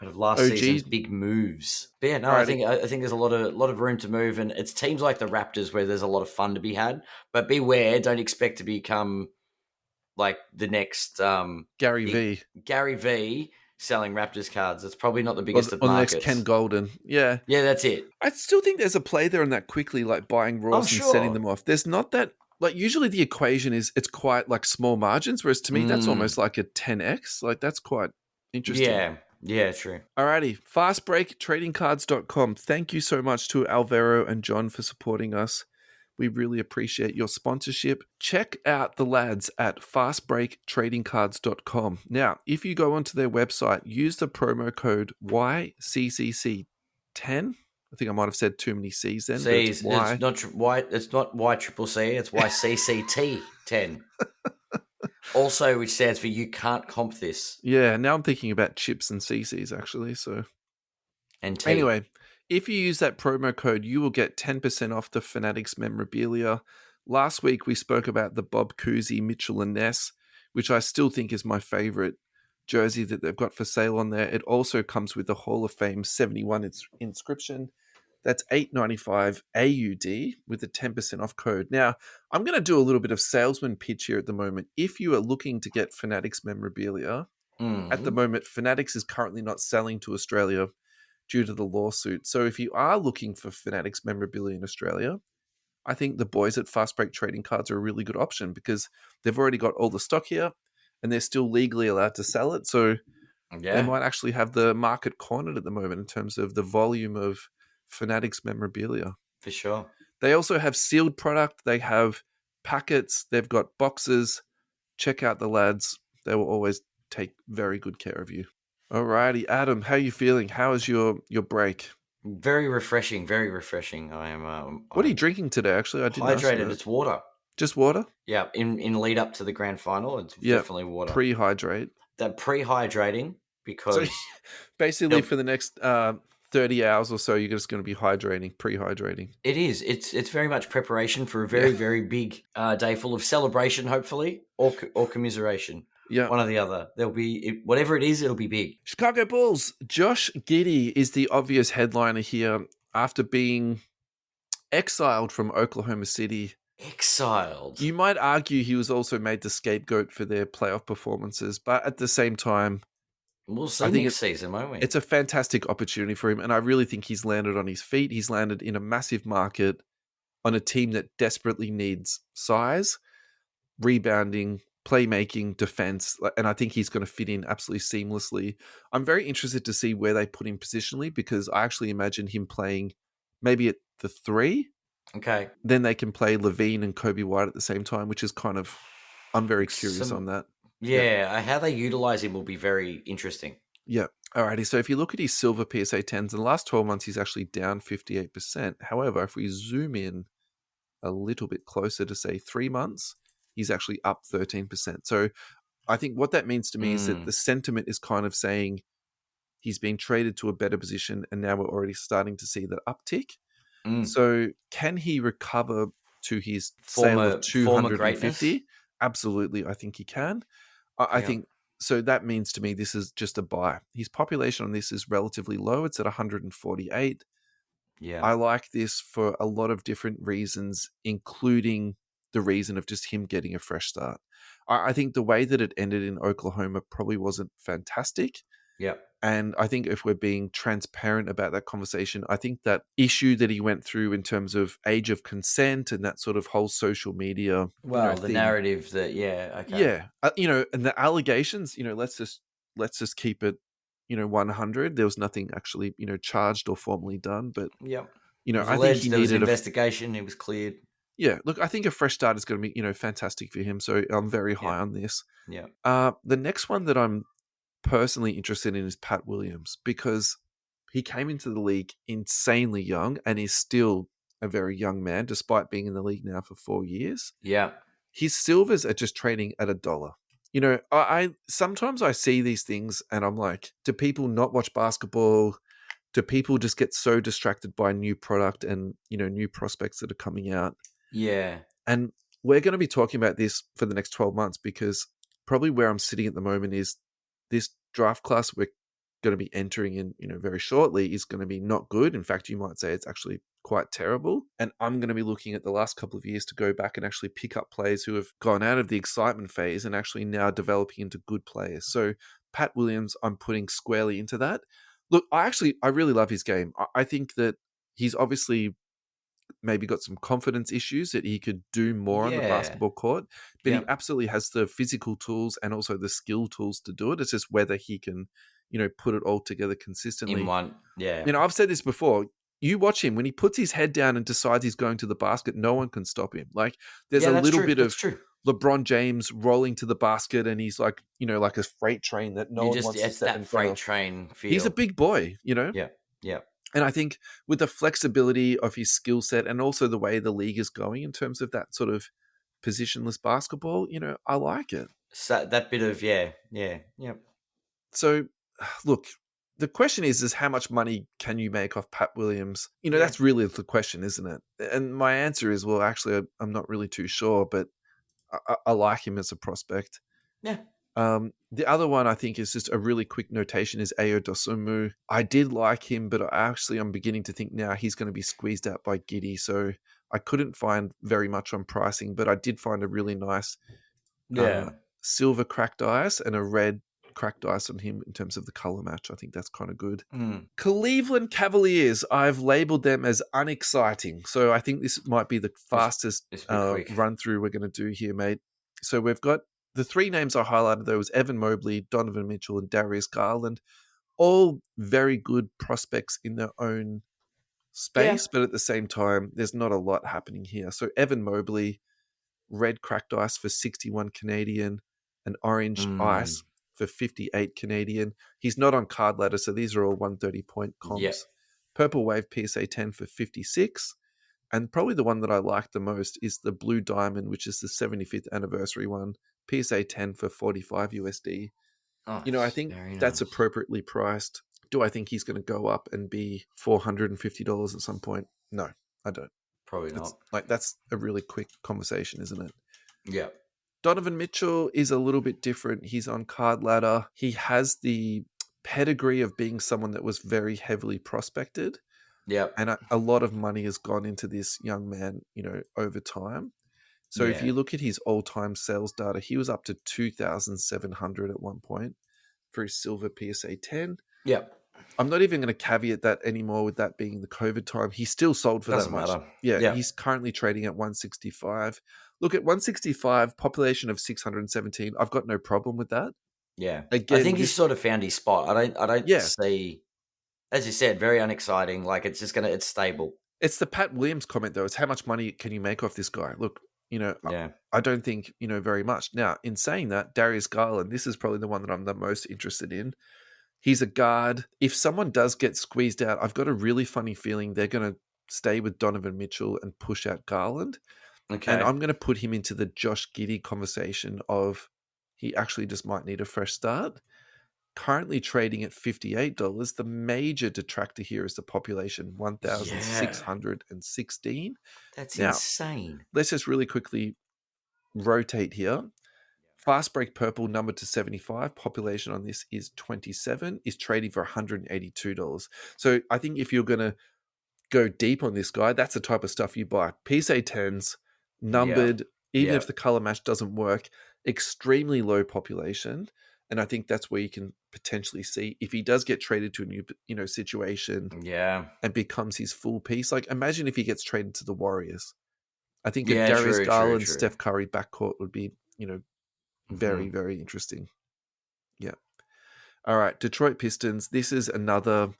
of last season's big moves. But yeah, no, Alrighty. I think there's a lot of room to move, and it's teams like the Raptors where there's a lot of fun to be had. But beware, don't expect to become like the next Gary V selling Raptors cards. It's probably not the biggest of markets. The next Ken Golden. Yeah, that's it. I still think there's a play there on that quickly, like buying Raws and setting them off. There's not that. Like usually the equation is it's quite like small margins, whereas to me that's almost like a 10x. Like that's quite interesting. Yeah, true. Alrighty, fastbreaktradingcards.com. Thank you so much to Alvaro and John for supporting us. We really appreciate your sponsorship. Check out the lads at fastbreaktradingcards.com. Now, if you go onto their website, use the promo code YCCC10. I think I might have said too many C's then. C's. It's not YCCC, it's YCCT10. Also, which stands for you can't comp this. Yeah, now I'm thinking about chips and CCs actually. Anyway, if you use that promo code, you will get 10% off the Fanatics memorabilia. Last week, we spoke about the Bob Cousy, Mitchell and Ness, which I still think is my favorite jersey that they've got for sale on there. It also comes with the Hall of Fame 71 inscription. That's $8.95 AUD with a 10% off code. Now, I'm going to do a little bit of salesman pitch here at the moment. If you are looking to get Fanatics memorabilia, at the moment, Fanatics is currently not selling to Australia due to the lawsuit. So if you are looking for Fanatics memorabilia in Australia, I think the boys at Fast Break Trading Cards are a really good option because they've already got all the stock here and they're still legally allowed to sell it. So they might actually have the market cornered at the moment in terms of the volume of Fanatics memorabilia. For sure. They also have sealed product. They have packets. They've got boxes. Check out the lads. They will always take very good care of you. Alrighty, Adam, how are you feeling? How is your break? Very refreshing, very refreshing. I am. What are you drinking today? Actually, I didn't hydrated. It's water. Just water? Yeah. In lead up to the grand final, it's definitely water. Pre-hydrate. That pre-hydrating because so basically for the next 30 hours or so, you're just going to be pre-hydrating. It is. It's very much preparation for a very very big day full of celebration, hopefully, or commiseration. Yeah. One or the other. There'll be, whatever it is, it'll be big. Chicago Bulls. Josh Giddey is the obvious headliner here after being exiled from Oklahoma City. Exiled? You might argue he was also made the scapegoat for their playoff performances, but at the same time, we'll see next season, won't we? It's a fantastic opportunity for him, and I really think he's landed on his feet. He's landed in a massive market on a team that desperately needs size, rebounding, playmaking, defense, and I think he's going to fit in absolutely seamlessly. I'm very interested to see where they put him positionally because I actually imagine him playing maybe at the 3. Okay. Then they can play Levine and Kobe White at the same time, which is kind of, I'm very curious on that. Yeah, how they utilize him will be very interesting. Yeah. Alrighty, so if you look at his silver PSA 10s, in the last 12 months, he's actually down 58%. However, if we zoom in a little bit closer to, say, 3 months, he's actually up 13%. So I think what that means to me is that the sentiment is kind of saying he's been traded to a better position and now we're already starting to see the uptick. So can he recover to his sale of 250? Absolutely, I think he can. I think So that means to me this is just a buy. His population on this is relatively low. It's at 148. Yeah. I like this for a lot of different reasons, including the reason of just him getting a fresh start. I think the way that it ended in Oklahoma probably wasn't fantastic. Yeah. And I think if we're being transparent about that conversation, I think that issue that he went through in terms of age of consent and that sort of whole social media, Well, the thing. narrative that, yeah, okay. Yeah, and the allegations, let's just keep it, 100. There was nothing actually, charged or formally done, but Yep. It was I think alleged he there was an needed investigation. It was cleared. yeah. Look, I think a fresh start is going to be, fantastic for him. So I'm very Yeah. high on this. Yeah. The next one that I'm personally interested in is Pat Williams because he came into the league insanely young and is still a very young man, despite being in the league now for 4 years. Yeah. His silvers are just trading at $1. I sometimes I see these things and I'm like, do people not watch basketball? Do people just get so distracted by new product and new prospects that are coming out? Yeah. And we're going to be talking about this for the next 12 months because probably where I'm sitting at the moment is this draft class we're going to be entering in, very shortly is going to be not good. In fact, you might say it's actually quite terrible. And I'm going to be looking at the last couple of years to go back and actually pick up players who have gone out of the excitement phase and actually now developing into good players. So Pat Williams, I'm putting squarely into that. Look, I really love his game. I think that he's obviously maybe got some confidence issues that he could do more on the Yeah. basketball court, but he Yep. absolutely has the physical tools and also the skill tools to do it. It's just whether he can, put it all together consistently. In one. Yeah. I've said this before. You watch him when he puts his head down and decides he's going to the basket, no one can stop him. Like there's Yeah, a that's little true. bit That's of true. LeBron James rolling to the basket and he's like, like a freight train that no You one just, wants to it's step that in front freight of. train He's a feel. big boy, Yeah. Yeah. and I think with the flexibility of his skill set and also the way the league is going in terms of that sort of positionless basketball, I like it. So that bit of, yeah. Yep. So, look, the question is how much money can you make off Pat Williams? Yeah. That's really the question, isn't it? And my answer is, well, actually, I'm not really too sure, but I like him as a prospect. Yeah. The other one I think is just a really quick notation is Ayo Dosunmu. I did like him, but I'm beginning to think now he's going to be squeezed out by Giddy. So I couldn't find very much on pricing, but I did find a really nice Yeah. silver cracked ice and a red cracked ice on him in terms of the color match. I think that's kind of good. Mm. Cleveland Cavaliers, I've labeled them as unexciting. So I think this might be the fastest This will be quick. run through we're going to do here, mate. So we've got the three names I highlighted, though, was Evan Mobley, Donovan Mitchell, and Darius Garland. All very good prospects in their own space, but at the same time, there's not a lot happening here. So Evan Mobley, red cracked ice for 61 Canadian, and orange ice for 58 Canadian. He's not on card ladder, so these are all 130-point comps. Yep. Purple Wave PSA 10 for 56. And probably the one that I like the most is the Blue Diamond, which is the 75th anniversary one. PSA 10 for 45 USD. Oh, I think that's nice. appropriately priced. Do I think he's going to go up and be $450 at some point? No, I don't. Probably not. That's a really quick conversation, isn't it? Yeah. Donovan Mitchell is a little bit different. He's on card ladder. He has the pedigree of being someone that was very heavily prospected. Yep. And a lot of money has gone into this young man, over time. So if you look at his all-time sales data, he was up to 2,700 at one point for his silver PSA 10. Yep. I'm not even going to caveat that anymore with that being the COVID time. He still sold for Doesn't that much. matter. Yeah, Yep. he's currently trading at 165. Look, at 165, population of 617, I've got no problem with that. Yeah. Again, I think he's sort of found his spot. I don't see, as you said, very unexciting. Like it's stable. It's the Pat Williams comment, though. It's how much money can you make off this guy? Look, I don't think, very much. Now, in saying that, Darius Garland, this is probably the one that I'm the most interested in. He's a guard. If someone does get squeezed out, I've got a really funny feeling they're going to stay with Donovan Mitchell and push out Garland. Okay. And I'm going to put him into the Josh Giddey conversation of he actually just might need a fresh start. Currently trading at $58. The major detractor here is the population, 1,616. That's Now, insane. let's just really quickly rotate here. Fast Break Purple, numbered to 75. Population on this is 27. Is trading for $182. So I think if you're going to go deep on this guy, that's the type of stuff you buy. PSA 10s, Yeah. numbered, even if the color match doesn't work, extremely low population. And I think that's where you can potentially see if he does get traded to a new, situation Yeah. and becomes his full piece. Like, imagine if he gets traded to the Warriors. I think a Yeah, Darius true, true, Garland, true. Steph Curry backcourt would be, very, Mhm. very interesting. Yeah. All right. Detroit Pistons. This is another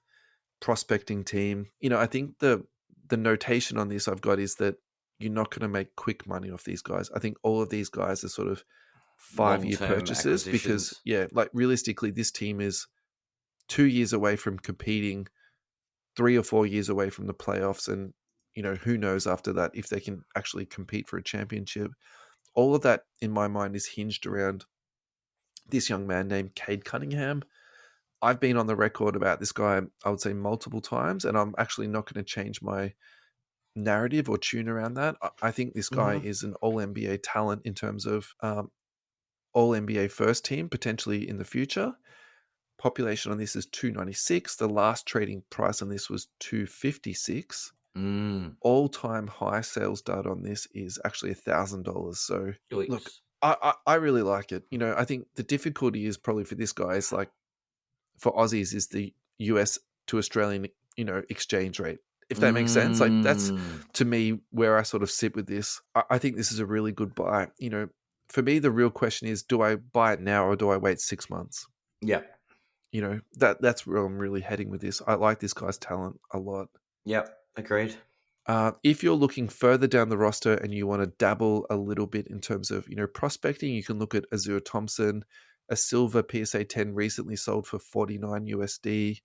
prospecting team. I think the notation on this I've got is that you're not going to make quick money off these guys. I think all of these guys are sort of 5-year Long-term purchases because, acquisitions. like realistically, this team is 2 years away from competing, 3 or 4 years away from the playoffs. And, who knows after that if they can actually compete for a championship. All of that, in my mind, is hinged around this young man named Cade Cunningham. I've been on the record about this guy, I would say multiple times, and I'm actually not going to change my narrative or tune around that. I think this guy Mhm. is an all NBA talent in terms of all NBA first team, potentially in the future. Population on this is 296. The last trading price on this was 256. Mm. All-time high sales data on this is actually $1,000. So look, Yikes. I really like it. I think the difficulty is probably for this guy is like for Aussies is the US to Australian, exchange rate. If that makes sense, like that's Mm. to me where I sort of sit with this. I think this is a really good buy. For me, the real question is, do I buy it now or do I wait 6 months? Yep. That's where I'm really heading with this. I like this guy's talent a lot. Yep. Agreed. If you're looking further down the roster and you want to dabble a little bit in terms of prospecting, you can look at Azure Thompson. A silver PSA 10 recently sold for 49 USD.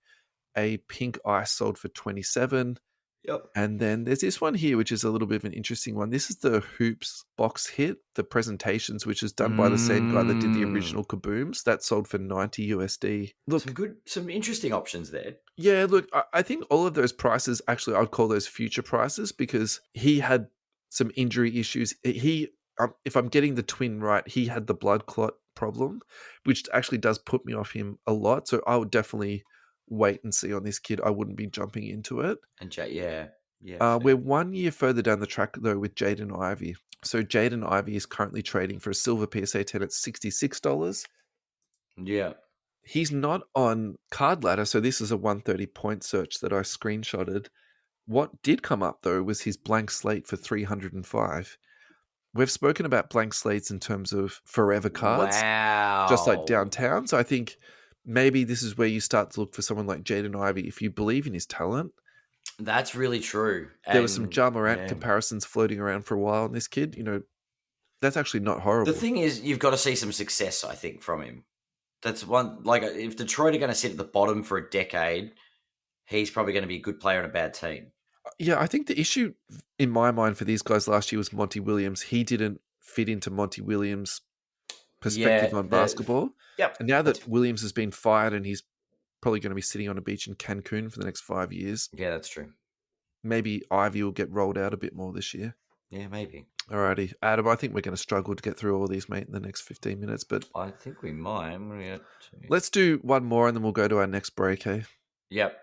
A pink ice sold for 27. Yep. And then there's this one here, which is a little bit of an interesting one. This is the Hoops box hit, the presentations, which is done by the same guy that did the Mm. original Kabooms. That sold for 90 USD. Look, Some interesting options there. yeah, look, I think all of those prices, actually, I'd call those future prices because he had some injury issues. If I'm getting the twin right, he had the blood clot problem, which actually does put me off him a lot. So I would definitely wait and see on this kid. I wouldn't be jumping into it. And yeah. Yeah, We're fair. 1 year further down the track, though, with Jaden Ivey. So Jaden Ivey is currently trading for a silver PSA 10 at $66. Yeah. He's not on Card Ladder, so this is a 130 point search that I screenshotted. What did come up, though, was his blank slate for 305. We've spoken about blank slates in terms of forever cards, just like Wow. downtown. So I think maybe this is where you start to look for someone like Jaden Ivey if you believe in his talent. That's really true. There were some And Ja Morant yeah. comparisons floating around for a while on this kid. That's actually not The horrible. thing is, you've got to see some success, I think, from him. That's one, like, if Detroit are going to sit at the bottom for a decade, he's probably going to be a good player on a bad team. Yeah, I think the issue in my mind for these guys last year was Monty Williams. He didn't fit into Monty Williams' Yeah. perspective on basketball. Yep. And now That's, that Williams has been fired and he's probably going to be sitting on a beach in Cancun for the next 5 years, yeah, that's true. maybe Ivy will get rolled out a bit more this year. Yeah, maybe. Alrighty, Adam, I think we're going to struggle to get through all these, mate, in the next 15 minutes. But I think we might. let's do one more and then we'll go to our next break, eh? Yep.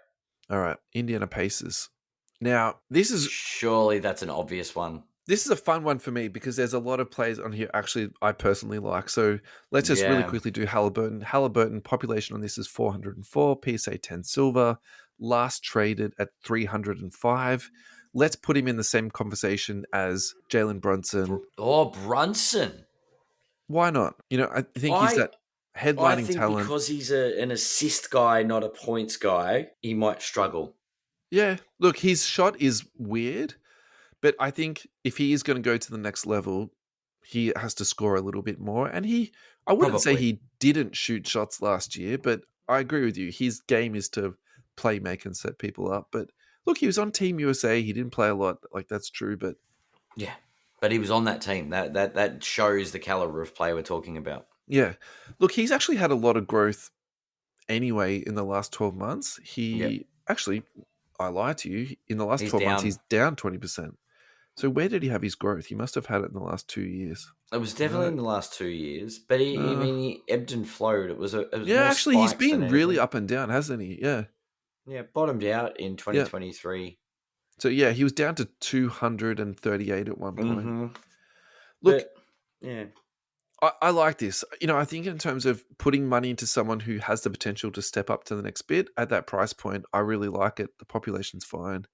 All right, Indiana Pacers. Now, this is Surely that's an obvious one. a fun one for me because there's a lot of players on here actually I personally like. So let's just really Yeah. quickly do Halliburton. Halliburton population on this is 404, PSA 10 silver, last traded at 305. Let's put him in the same conversation as Jalen Brunson. Oh, Brunson. Why not? I think he's I that I headlining think talent. because he's an assist guy, not a points guy, he might struggle. Yeah, look, his shot is weird, but I think if he is going to go to the next level, he has to score a little bit more. And I wouldn't say Probably. he didn't shoot shots last year, but I agree with you. His game is to play, make, and set people up. But look, he was on Team USA. He didn't play a lot. Like, that's true. But Yeah. But he was on that team. That shows the caliber of player we're talking about. yeah, look, he's actually had a lot of growth anyway in the last 12 months. Yep. He actually, I lied to you, in the last He's 12 months, down. he's down 20%. So where did he have his growth? He must have had it in the last 2 years. It was definitely No. in the last 2 years, but he ebbed and flowed. It was Yeah, more actually, he's spikes than been really anything. up and down, hasn't he? Yeah. Yeah, bottomed out in Yeah. 2023. So yeah, he was down to 238 at one point. Mm-hmm. Look, But yeah, I like this. I think in terms of putting money into someone who has the potential to step up to the next bit at that price point, I really like it. The population's fine.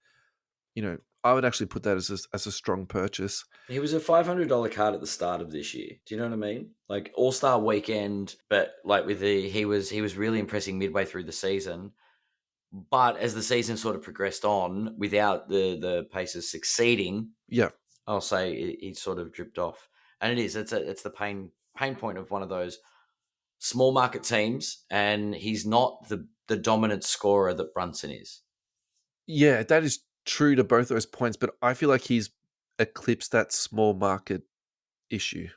I would actually put that as a strong purchase. he was a $500 card at the start of this year. Do you know what I mean? Like All-Star weekend, but like he was really impressing midway through the season. But as the season sort of progressed on, without the Pacers succeeding, Yeah. I'll say he sort of dripped off. And it's the pain point of one of those small market teams, and he's not the dominant scorer that Brunson is. Yeah, that is true to both those points, but I feel like he's eclipsed that small market issue.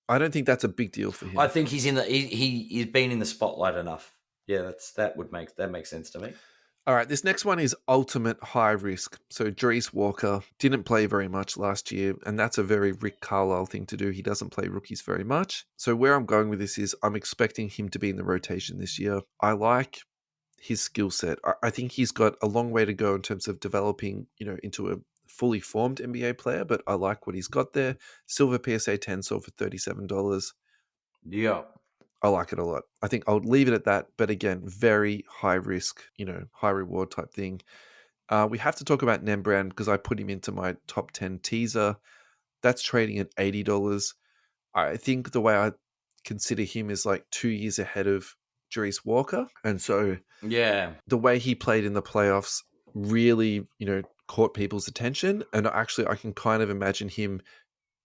I don't think that's a big deal for him. I think he's he's been in the spotlight enough. Yeah, that makes sense to me. All right, this next one is ultimate high risk. So Dries Walker didn't play very much last year, and that's a very Rick Carlisle thing to do. He doesn't play rookies very much. So where I'm going with this is I'm expecting him to be in the rotation this year. I like his skill set. I think he's got a long way to go in terms of developing, into a fully formed NBA player, but I like what he's got there. Silver PSA 10 sold for $37. Yeah. I like it a lot. I think I would leave it at that. But again, very high risk, high reward type thing. We have to talk about Nembran because I put him into my top 10 teaser. That's trading at $80. I think the way I consider him is like 2 years ahead of Dries Walker. And so Yeah. the way he played in the playoffs really, caught people's attention. And actually, I can kind of imagine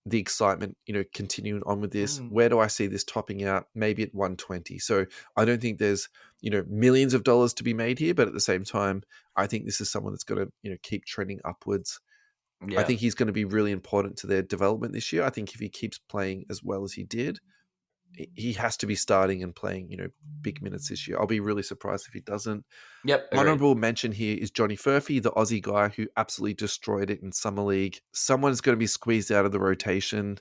the excitement, continuing on with this. Where do I see this topping out? Maybe at 120. So I don't think there's, millions of dollars to be made here, but at the same time, I think this is someone that's going to, keep trending upwards. Yeah. I think he's going to be really important to their development this year. I think if he keeps playing as well as he did, he has to be starting and playing, big minutes this year. I'll be really surprised if he doesn't. Yep. Agreed. Honorable mention here is Johnny Furphy, the Aussie guy who absolutely destroyed it in Summer League. Someone's going to be squeezed out of the rotation.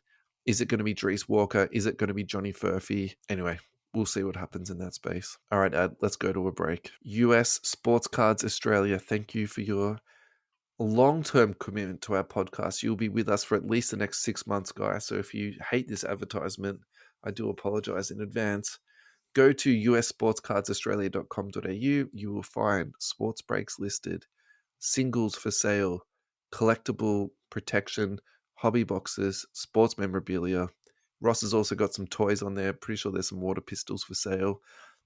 Is it going to be Dries Walker? Is it going to be Johnny Furphy? Anyway, we'll see what happens in that space. All right, Ad, let's go to a break. US Sports Cards Australia, thank you for your long-term commitment to our podcast. You'll be with us for at least the next 6 months, guys. So if you hate this advertisement, I do apologize in advance. Go to ussportscardsaustralia.com.au. You will find sports breaks listed, singles for sale, collectible protection, hobby boxes, sports memorabilia. Ross has also got some toys on there. Pretty sure there's some water pistols for sale.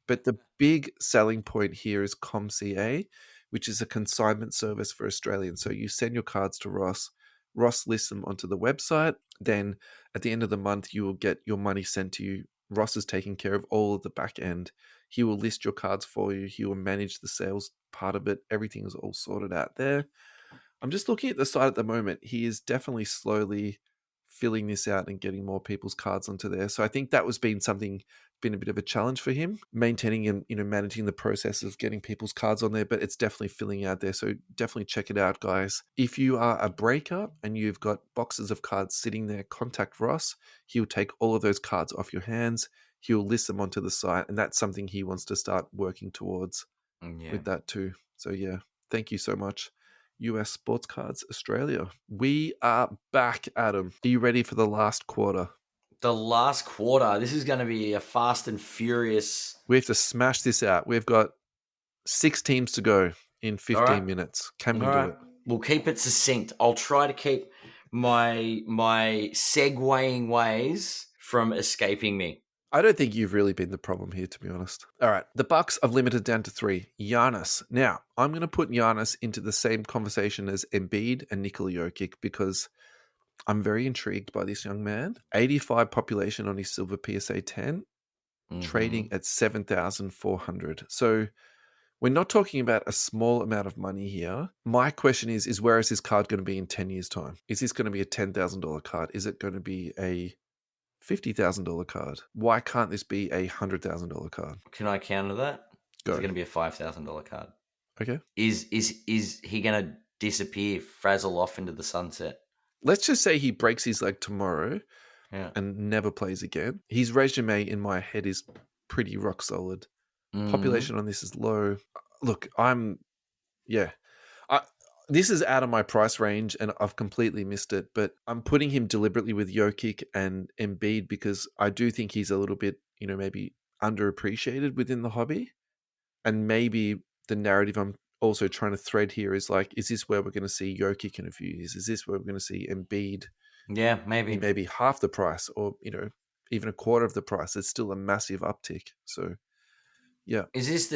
But the big selling point here is ComCA, which is a consignment service for Australians. So you send your cards to Ross. Ross lists them onto the website. Then at the end of the month, you will get your money sent to you. Ross is taking care of all of the back end. He will list your cards for you. He will manage the sales part of it. Everything is all sorted out there. I'm just looking at the site at the moment. He is definitely slowly filling this out and getting more people's cards onto there. So I think that was been a bit of a challenge for him, maintaining and managing the process of getting people's cards on there, but it's definitely filling out there. So definitely check it out, guys. If you are a breaker and you've got boxes of cards sitting there, contact Ross. He'll take all of those cards off your hands. He'll list them onto the site, and that's something he wants to start working towards with that too. So yeah, thank you so much. US Sports Cards Australia. We are back, Adam. Are you ready for the last quarter? The last quarter. This is going to be a fast and furious. We have to smash this out. We've got 6 teams to go in 15 minutes. Can we do it? We'll keep it succinct. I'll try to keep my segueing ways from escaping me. I don't think you've really been the problem here, to be honest. All right. The Bucks have limited down to 3. Giannis. Now, I'm going to put Giannis into the same conversation as Embiid and Nikola Jokic because I'm very intrigued by this young man. 85 population on his silver PSA 10, trading at 7,400. So we're not talking about a small amount of money here. My question is where is this card going to be in 10 years' time? Is this going to be a $10,000 card? Is it going to be a $50,000 card? Why can't this be a $100,000 card? Can I counter that? Go. It's going to be a $5,000 card. Okay. Is he going to disappear, frazzle off into the sunset? let's just say he breaks his leg tomorrow Yeah. and never plays again. His resume in my head is pretty rock solid. Mm. Population on this is low. Look, yeah. I, this is out of my price range and I've completely missed it, but I'm putting him deliberately with Jokic and Embiid because I do think he's a little bit, maybe underappreciated within the hobby. And maybe the narrative I'm also trying to thread here is like, is this where we're going to see Jokic in a few years? Is this where we're going to see Embiid Yeah, maybe. maybe half the price or, even a quarter of the price? It's still a massive uptick. So, yeah. Is this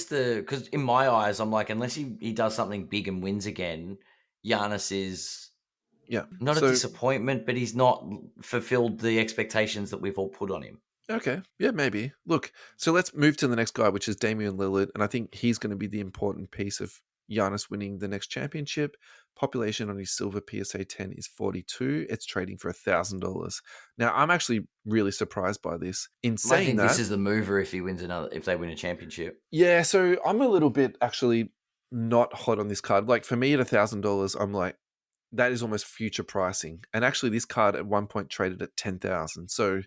the because in my eyes, I'm like, unless he does something big and wins again, Giannis is Yeah. not a So, disappointment, but he's not fulfilled the expectations that we've all put on him. okay. Yeah, maybe. Look, so let's move to the next guy, which is Damian Lillard. And I think he's going to be the important piece of Giannis winning the next championship. Population on his silver PSA 10 is 42. It's trading for $1,000. Now, I'm actually really surprised by this. In I saying think this that, is the mover if they win a championship. yeah, so I'm a little bit actually not hot on this card. Like for me at $1,000, I'm like, that is almost future pricing. And actually, this card at one point traded at 10,000. So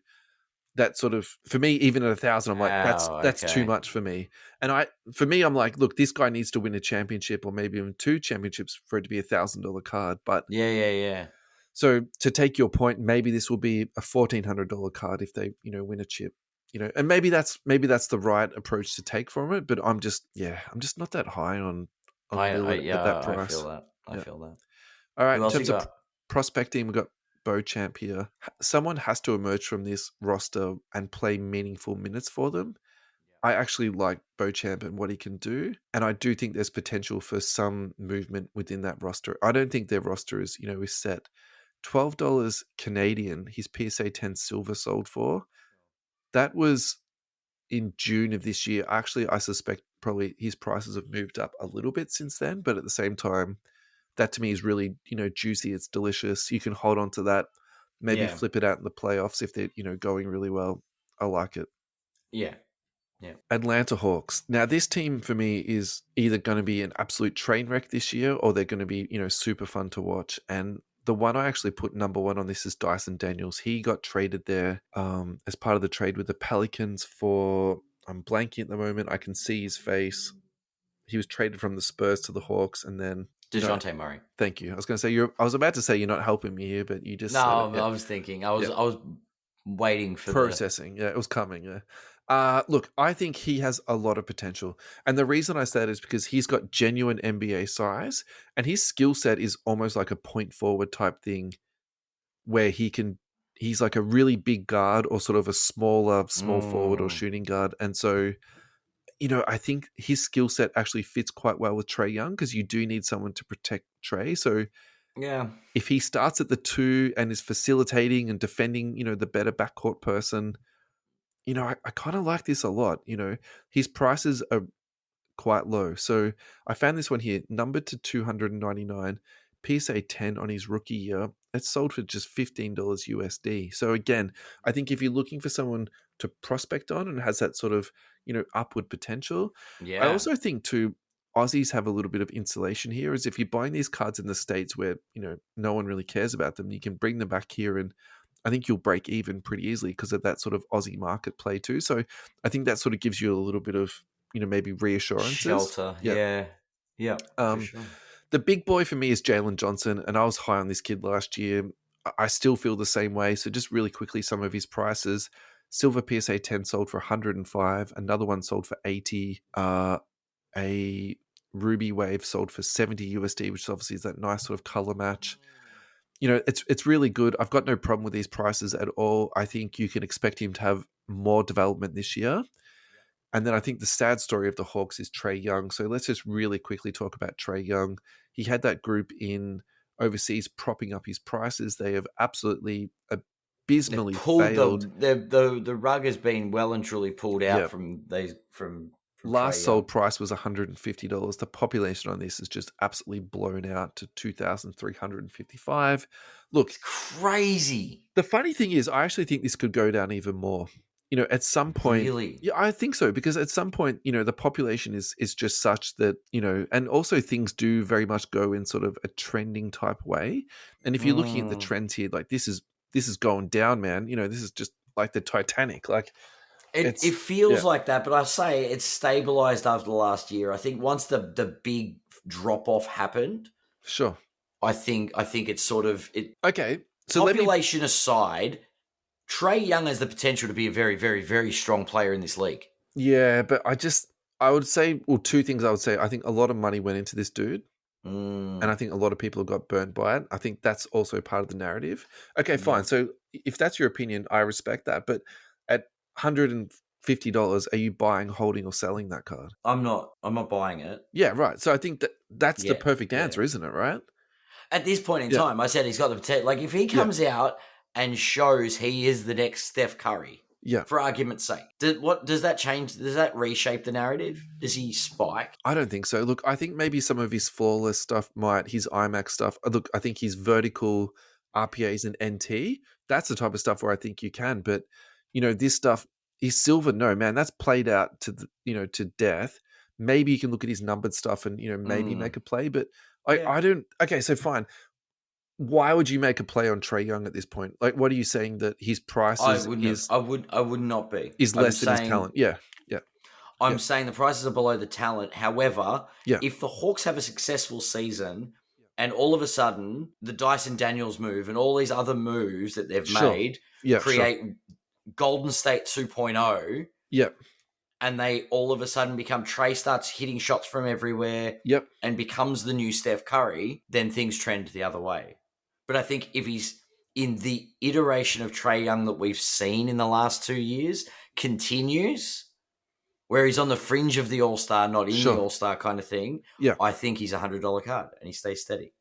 that sort of for me, even at 1,000, I'm like, Oh, that's too okay. much for me. And for me, I'm like, look, this guy needs to win a championship or maybe even two championships for it to be $1,000 card. But Yeah. so to take your point, maybe this will be a $1,400 card if they, win a chip. And maybe that's the right approach to take from it. But I'm just not that high on Lillard at that I feel price. that. I Yeah. feel that. All right. Who In else you terms of got? prospecting, we've got Beauchamp here. Someone has to emerge from this roster and play meaningful minutes for them. I actually like Beauchamp and what he can do. And I do think there's potential for some movement within that roster. I don't think their roster is set. $12 Canadian, his PSA 10 silver sold for. That was in June of this year. Actually, I suspect probably his prices have moved up a little bit since then. But at the same time, that to me is really, juicy. It's delicious. You can hold on to that. Maybe Yeah. flip it out in the playoffs if they're, going really well. I like it. Yeah. Yeah. Atlanta Hawks. Now, this team for me is either going to be an absolute train wreck this year or they're going to be, super fun to watch. And the one I actually put number one on this is Dyson Daniels. He got traded there as part of the trade with the Pelicans for, I'm blanking at the moment. I can see his face. He was traded from the Spurs to the Hawks and then, DeJounte Murray. thank you. I was going to say, I was about to say you're not helping me here, but you just said it. No, Yeah. I was thinking. I was waiting for Processing. Yeah, it was coming. Yeah. Look, I think he has a lot of potential. And the reason I say that is because he's got genuine NBA size and his skill set is almost like a point forward type thing where he's like a really big guard or sort of a small forward or Mm, shooting guard. And so, I think his skill set actually fits quite well with Trae Young because you do need someone to protect Trae. So yeah. if he starts at the two and is facilitating and defending, the better backcourt person, I kind of like this a lot. His prices are quite low. So I found this one here, numbered to 299, PSA 10 on his rookie year. It's sold for just $15 USD. So again, I think if you're looking for someone to prospect on and has that sort of, upward potential, I Yeah. also think too, Aussies have a little bit of insulation here is if you're buying these cards in the States where, no one really cares about them, you can bring them back here and I think you'll break even pretty easily because of that sort of Aussie market play too. So I think that sort of gives you a little bit of, maybe reassurances. Shelter. Yeah. Yeah. Yeah, for sure. The big boy for me is Jalen Johnson, and I was high on this kid last year. I still feel the same way. So just really quickly, some of his prices. Silver PSA 10 sold for 105. Another one sold for 80. A Ruby Wave sold for 70 USD, which obviously is that nice sort of color match. It's really good. I've got no problem with these prices at all. I think you can expect him to have more development this year. And then I think the sad story of the Hawks is Trae Young. So let's just really quickly talk about Trae Young. He had that group in overseas propping up his prices. They have absolutely They've abysmally pulled failed. the rug has been well and truly pulled out Yeah. from these from Last Trae Young. sold price was $150. The population on this is just absolutely blown out to 2,355. Look, It's crazy. the funny thing is, I actually think this could go down even more. at some point, Really? yeah, I think so, because at some point, the population is just such that, and also things do very much go in sort of a trending type way. And if you're looking at the trends here, like this is going down, man. This is just like the Titanic. Like It it's feels yeah, like that, but I say it's stabilized after the last year. I think once the big drop off happened, sure. I think it's sort of it. Okay. So let me Population aside, Trey Young has the potential to be a very, very, very strong player in this league. yeah, but I would say, well, two things I would say. I think a lot of money went into this dude. And I Mm, think a lot of people got burnt by it. I think that's also part of the narrative. Okay, yeah, fine. So if that's your opinion, I respect that. But at $150, are you buying, holding, or selling that card? I'm not. I'm not buying it. Yeah, right. So I think that's the Yeah, perfect yeah. answer, isn't it? Right? At this point in Yeah, time, I said he's got the potential. Like if he yeah, comes out and shows he is the next Steph Curry, yeah. for argument's sake, what does that change? Does that reshape the narrative? Does he spike? I don't think so. Look, I think maybe some of his flawless stuff his IMAX stuff. Look, I think his vertical RPAs and NT, that's the type of stuff where I think you can. But, this stuff, his silver, no, man, that's played out to death. Maybe you can look at his numbered stuff and, maybe Mm, make a play. But yeah, I don't. Okay, so fine. Why would you make a play on Trey Young at this point? Like, what are you saying, that his price I is, wouldn't have. is, I would not be. is I'm less than his saying talent? Yeah, yeah, I'm yeah, saying the prices are below the talent. However, yeah, if the Hawks have a successful season and all of a sudden the Dyson Daniels move and all these other moves that they've sure. made Yeah, sure. create Golden State 2.0 Yeah, and they all of a sudden become Trey starts hitting shots from everywhere yep. and becomes the new Steph Curry, then things trend the other way. But I think if he's in the iteration of Trey Young that we've seen in the last 2 years continues, where he's on the fringe of the All Star, not in the Sure. All Star kind of thing, Yeah. I think he's $100 card and he stays steady.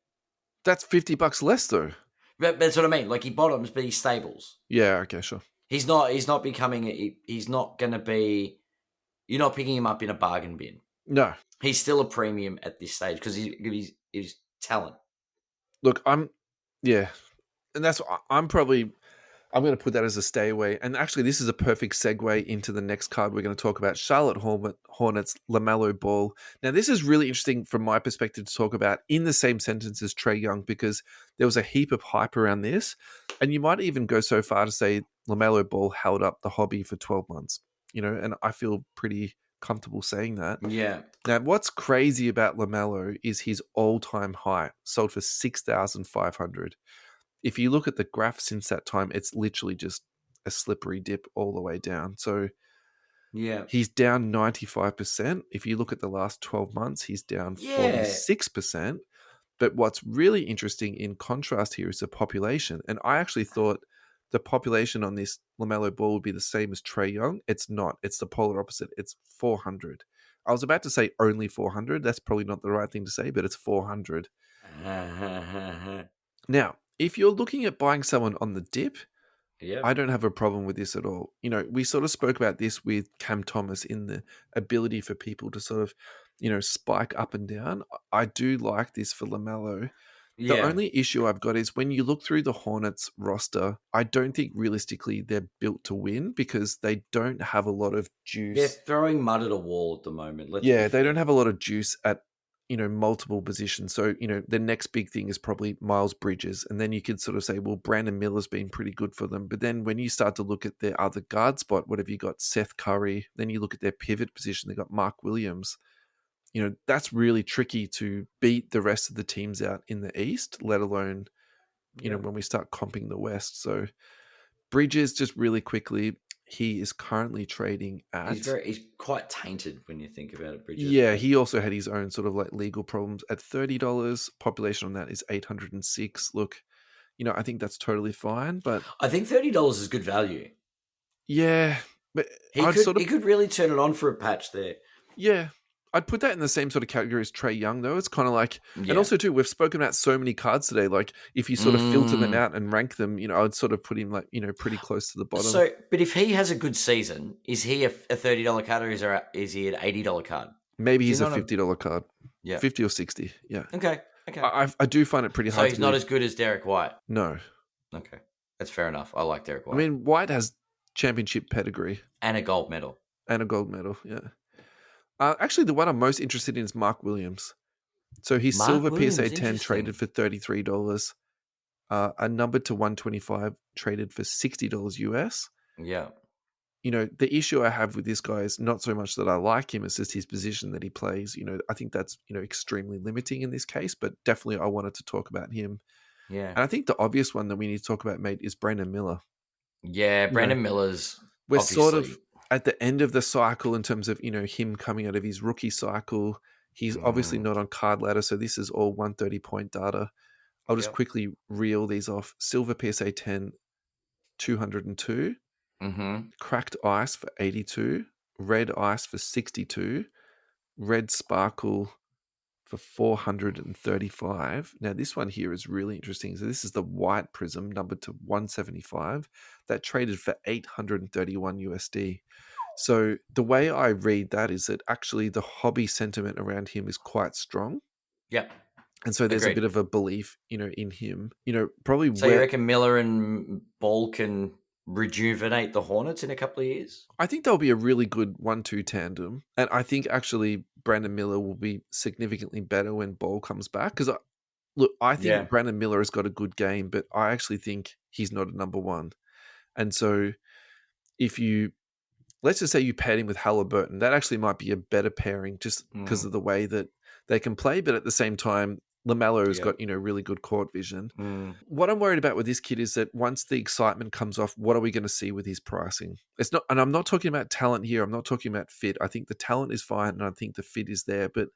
That's $50 less though. But that's what I mean. Like he bottoms, but he stables. Yeah, okay, sure. He's not. He's not becoming. He's not going to be. You're not picking him up in a bargain bin. No. He's still a premium at this stage because he's talent. Look, yeah. And I'm going to put that as a stay away. And actually, this is a perfect segue into the next card we're going to talk about, Charlotte Hornets, LaMelo Ball. Now, this is really interesting from my perspective to talk about in the same sentence as Trey Young, because there was a heap of hype around this. And you might even go so far to say LaMelo Ball held up the hobby for 12 months, and I feel pretty comfortable saying that. Yeah. Now, what's crazy about LaMelo is his all-time high, sold for $6,500. If you look at the graph since that time, it's literally just a slippery dip all the way down. So Yeah. he's down 95%. If you look at the last 12 months, he's down 46%. But what's really interesting in contrast here is the population. And I actually thought the population on this LaMelo Ball would be the same as Trey Young. It's not. It's the polar opposite. It's 400. I was about to say only 400. That's probably not the right thing to say, but it's 400. Now, if you're looking at buying someone on the dip, Yeah. I don't have a problem with this at all. We sort of spoke about this with Cam Thomas in the ability for people to sort of, spike up and down. I do like this for LaMelo. The Yeah. only issue I've got is when you look through the Hornets roster, I don't think realistically they're built to win because they don't have a lot of They're juice. throwing mud at a wall at the moment. Yeah, they don't have a lot of juice at multiple positions. So, the next big thing is probably Miles Bridges. And then you could sort of say, well, Brandon Miller's been pretty good for them. But then when you start to look at their other guard spot, what have you got? Seth Curry. Then you look at their pivot position, they got Mark Williams. That's really tricky to beat the rest of the teams out in the East, let alone, when we start comping the West. So Bridges, just really quickly, he is currently trading at... He's quite tainted when you think about it, Bridges. Yeah, he also had his own sort of like legal problems at $30. Population on that is 806. Look, I think that's totally fine, but I think $30 is good value. yeah, but He could really turn it on for a patch there. Yeah, I'd put that in the same sort of category as Trey Young, though. It's kind of like, and also too, we've spoken about so many cards today. Like, if you sort of filter them out and rank them, I'd sort of put him like, pretty close to the bottom. So, but if he has a good season, is he a $30 card or is he an $80 card? Maybe he's a $50 card. Yeah, 50 or 60. Yeah. Okay. I do find it pretty hard. So he's not as good as Derek White. No. Okay, that's fair enough. I like Derek White. I mean, White has championship pedigree. And a gold medal. And a gold medal, yeah. Actually, the one I'm most interested in is Mark Williams. So his Mark silver PSA Williams, 10 traded for $33. A number to 125 traded for $60 US. Yeah. The issue I have with this guy is not so much that I like him, it's just his position that he plays. I think that's, extremely limiting in this case, but definitely I wanted to talk about him. Yeah. And I think the obvious one that we need to talk about, mate, is Brandon Miller. Yeah, Brandon Miller's we're obviously sort of at the end of the cycle in terms of, him coming out of his rookie cycle. He's obviously not on card ladder, so this is all 130 point data. I'll just quickly reel these off. Silver PSA 10, 202. Cracked ice for 82. Red ice for 62. Red sparkle for 435. Now, this one here is really interesting. So this is the white prism, numbered to 175. That traded for 831 USD. So the way I read that is that actually the hobby sentiment around him is quite strong. Yep. And so there's a bit of a belief, in him. Probably. So you reckon Miller and Ball can rejuvenate the Hornets in a couple of years? I think there'll be a really good 1-2 tandem. And I think actually Brandon Miller will be significantly better when Ball comes back. Because, I think Brandon Miller has got a good game, but I actually think he's not a number one. And so let's just say you paired him with Halliburton, that actually might be a better pairing just because of the way that they can play. But at the same time, LaMelo has got, really good court vision. What I'm worried about with this kid is that once the excitement comes off, what are we going to see with his pricing? It's not, and I'm not talking about talent here. I'm not talking about fit. I think the talent is fine and I think the fit is there, but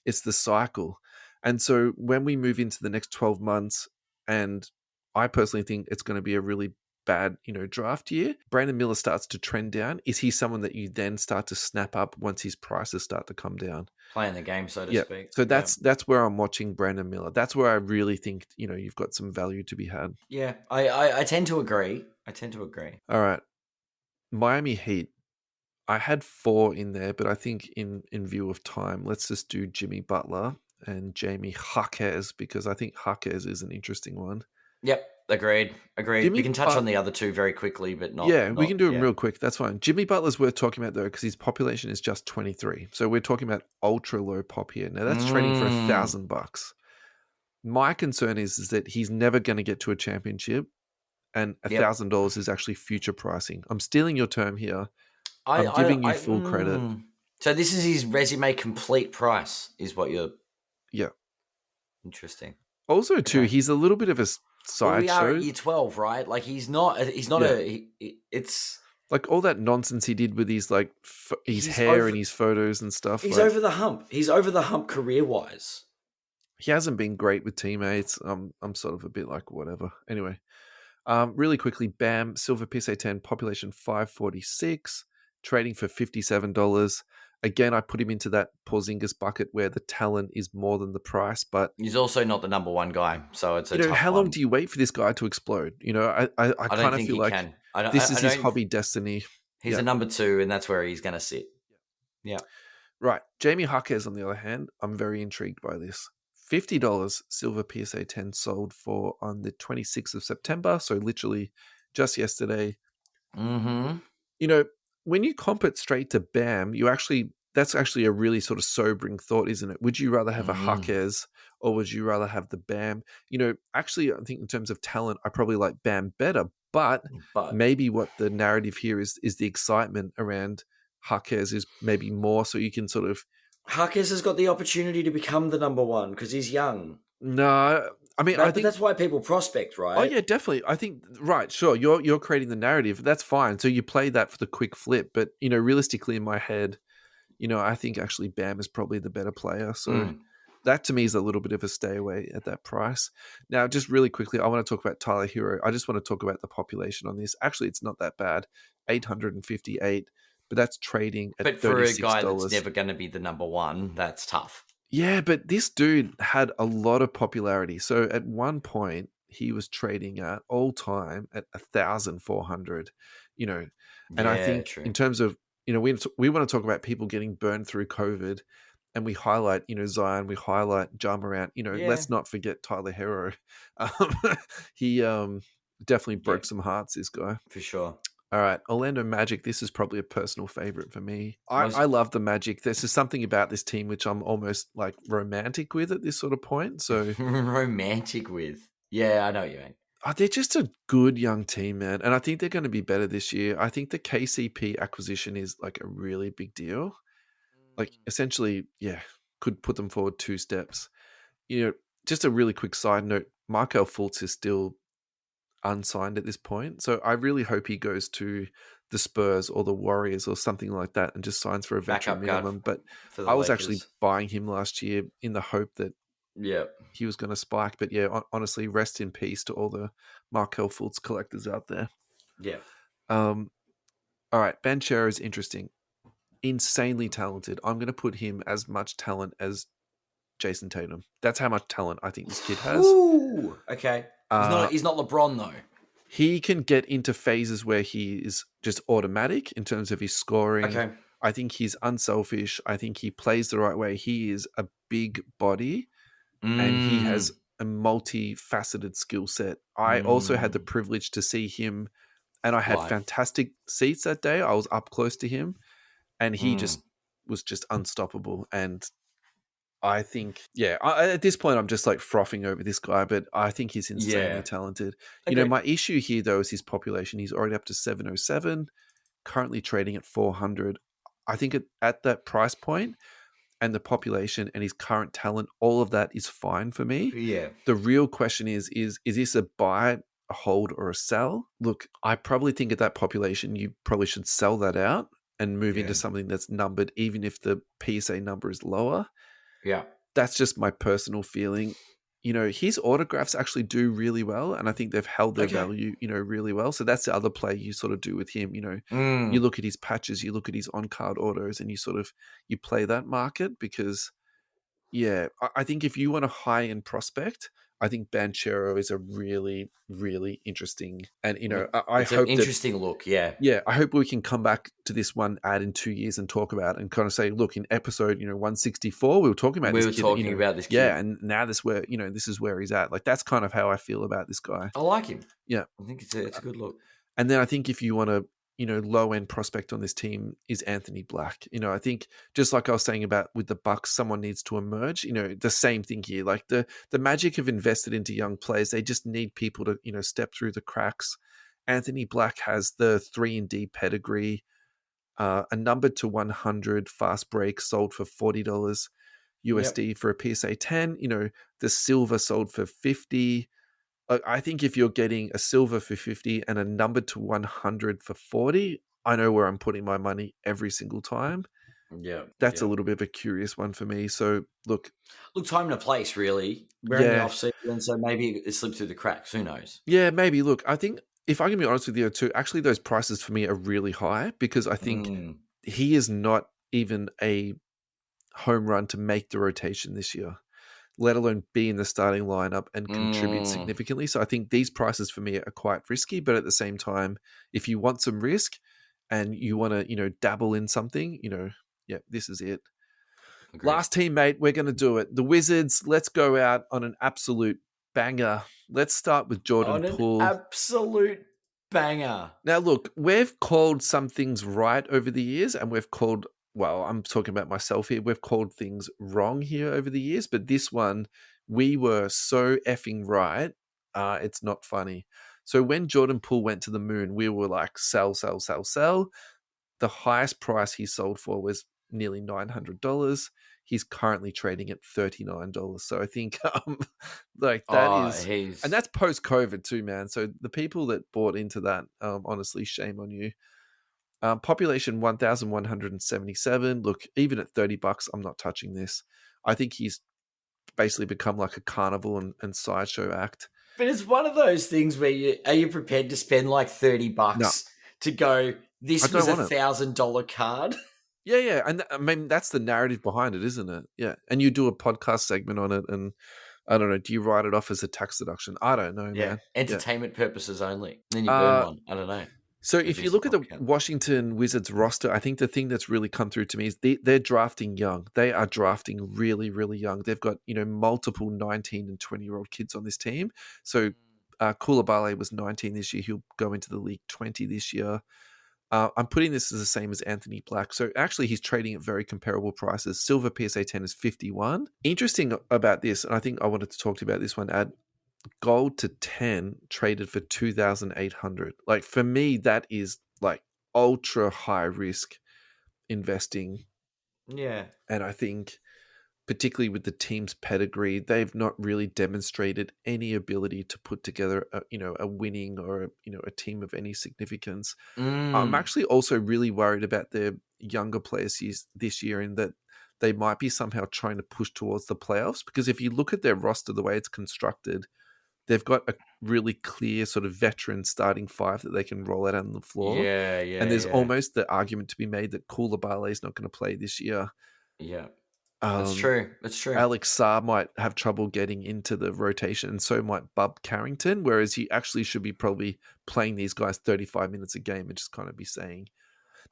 it's the cycle. And so when we move into the next 12 months, and I personally think it's going to be a really bad, draft year, Brandon Miller starts to trend down. Is he someone that you then start to snap up once his prices start to come down? Playing the game, so to speak. So that's where I'm watching Brandon Miller. That's where I really think, you've got some value to be had. Yeah, I tend to agree. All right. Miami Heat. I had 4 in there, but I think in view of time, let's just do Jimmy Butler and Jamie Jaquez, because I think Jaquez is an interesting one. Yep. Agreed. We can touch on the other two very quickly, but not. Yeah, we can do them real quick. That's fine. Jimmy Butler's worth talking about, though, because his population is just 23. So we're talking about ultra low pop here. Now, that's trading for $1,000. My concern is that he's never going to get to a championship, and $1,000 is actually future pricing. I'm stealing your term here. I'm giving you full credit. So this is his resume complete price, is what you're... Yeah. Interesting. Also, too, he's a little bit of a... We are at year 12, right? Like he's not it's like all that nonsense he did with his like his hair and his photos and stuff. He's over the hump. He's over the hump career wise. He hasn't been great with teammates. I'm sort of a bit like whatever. Anyway, really quickly, Bam, silver PSA 10, population 546, trading for $57. Again, I put him into that Porzingis bucket where the talent is more than the price, but he's also not the number one guy. So it's a tough how one. long do you wait for this guy to explode? I kind of feel like this is his hobby destiny. He's a number 2, and that's where he's going to sit. Yeah. Right. Jamie Jaquez, on the other hand, I'm very intrigued by this. $50 silver PSA 10 sold for on the 26th of September. So literally just yesterday. When you comp it straight to Bam, that's actually a really sort of sobering thought, isn't it? Would you rather have a Jaquez or would you rather have the Bam? Actually, I think in terms of talent, I probably like Bam better, but maybe what the narrative here is the excitement around Jaquez is maybe more, so you can sort of... Jaquez has got the opportunity to become the number one because he's young. No, I mean, I think that's why people prospect, right? Oh yeah, definitely. I think right, sure. You're creating the narrative. That's fine. So you play that for the quick flip, but realistically, in my head, I think actually Bam is probably the better player. So that to me is a little bit of a stay away at that price. Now, just really quickly, I want to talk about Tyler Hero. I just want to talk about the population on this. Actually, it's not that bad, 858, but that's trading at $36. But for a guy that's never going to be the number one, that's tough. Yeah, but this dude had a lot of popularity. So at one point, he was trading at all time at 1,400, and I think in terms of, we want to talk about people getting burned through COVID, and we highlight, Zion, we highlight Ja Morant, let's not forget Tyler Hero. He definitely broke some hearts, this guy. For sure. All right, Orlando Magic. This is probably a personal favorite for me. Most I love the Magic. There's just something about this team which I'm almost like romantic with at this sort of point. So romantic with. Yeah, I know what you mean. they're just a good young team, man. And I think they're going to be better this year. I think the KCP acquisition is like a really big deal. Like essentially, yeah, could put them forward 2 steps. Just a really quick side note, Markel Fultz is still unsigned at this point. So I really hope he goes to the Spurs or the Warriors or something like that and just signs for a veteran Backup guard minimum. But for the I was actually Lakers. buying him last year in the hope that Yeah. he was going to spike. But yeah, honestly, rest in peace to all the Markel Fultz collectors out there. Yeah. All right, Banchero is interesting. Insanely talented. I'm going to put him as much talent as Jason Tatum. That's how much talent I think this kid has. Ooh, okay. Uh, He's not LeBron though. He can get into phases where he is just automatic in terms of his scoring. Okay. I think he's unselfish. I think he plays the right way. He is a big body and he has a multifaceted skill set. I also had the privilege to see him, and I had Live. fantastic seats that day. I was up close to him and he just was just unstoppable. And I think, yeah, at this point, I'm just like frothing over this guy, but I think he's insanely Yeah. talented. Okay. My issue here, though, is his population. He's already up to 707, currently trading at 400. I think at that price point and the population and his current talent, all of that is fine for me. Yeah. The real question is this a buy, a hold, or a sell? Look, I probably think at that population, you probably should sell that out and move into something that's numbered, even if the PSA number is lower. Yeah. That's just my personal feeling. His autographs actually do really well, and I think they've held their value, really well. So that's the other play you sort of do with him. You look at his patches, you look at his on-card autos, and you play that market because, yeah, I think if you want a high-end prospect, I think Banchero is a really, really interesting, and I It's an hope interesting look. Yeah. yeah, I hope we can come back to this one ad in 2 years and talk about it and kind of say, look, in episode 164, we were talking about We this were kid. talking about this kid. Yeah, and now this is where he's at. Like that's kind of how I feel about this guy. I like him. Yeah, I think it's a good look. and then I think if you want to low end prospect on this team is Anthony Black. I think just like I was saying about with the Bucks, someone needs to emerge. The same thing here. Like the Magic have invested into young players. They just need people to step through the cracks. Anthony Black has the 3-and-D pedigree, a numbered to 100 fast break sold for $40 USD for a PSA 10. The silver sold for 50. I think if you're getting a silver for 50 and a numbered to 100 for 40, I know where I'm putting my money every single time. Yeah. That's a little bit of a curious one for me. So look, time and a place, really. We're in the off season, so maybe it slipped through the cracks. Who knows? Yeah, maybe. Look, I think if I can be honest with you too, actually those prices for me are really high because I think he is not even a home run to make the rotation this year, let alone be in the starting lineup and contribute significantly. So I think these prices for me are quite risky, but at the same time, if you want some risk and you want to, dabble in something, yeah, this is it. Agreed. Last teammate, we're going to do it. The Wizards, let's go out on an absolute banger. Let's start with Jordan Poole. Absolute banger. Now, look, we've called some things right over the years, and we've called, well, I'm talking about myself here, we've called things wrong here over the years, but this one, we were so effing right, it's not funny. So when Jordan Poole went to the moon, we were like, sell, sell, sell, sell. The highest price he sold for was nearly $900. He's currently trading at $39. So I think like that is, and that's post-COVID too, man. So the people that bought into that, honestly, shame on you. Population 1,177. Look, even at $30, I'm not touching this. I think he's basically become like a carnival and sideshow act. But it's one of those things where are you prepared to spend like $30 to go, this was $1,000 card? Yeah. And I mean, that's the narrative behind it, isn't it? Yeah. And you do a podcast segment on it and I don't know, do you write it off as a tax deduction? I don't know, man. Entertainment purposes only. Then you burn one. I don't know. So if you look at the Washington Wizards roster, I think the thing that's really come through to me is they're drafting young. They are drafting really, really young. They've got, multiple 19 and 20-year-old kids on this team. So Koulibaly was 19 this year. He'll go into the league 20 this year. I'm putting this as the same as Anthony Black. So actually, he's trading at very comparable prices. Silver PSA 10 is 51. Interesting about this, and I think I wanted to talk to you about this one, Ad. Gold to 10 traded for 2,800. Like, for me, that is like ultra high risk investing. Yeah. And I think, particularly with the team's pedigree, they've not really demonstrated any ability to put together a winning or a team of any significance. I'm actually also really worried about their younger players this year, in that they might be somehow trying to push towards the playoffs, because if you look at their roster, the way it's constructed, they've got a really clear sort of veteran starting five that they can roll out on the floor. Yeah. And there's almost the argument to be made that Koulibaly is not going to play this year. Yeah. That's true. Alex Sarr might have trouble getting into the rotation, and so might Bub Carrington, whereas he actually should be probably playing these guys 35 minutes a game and just kind of be saying.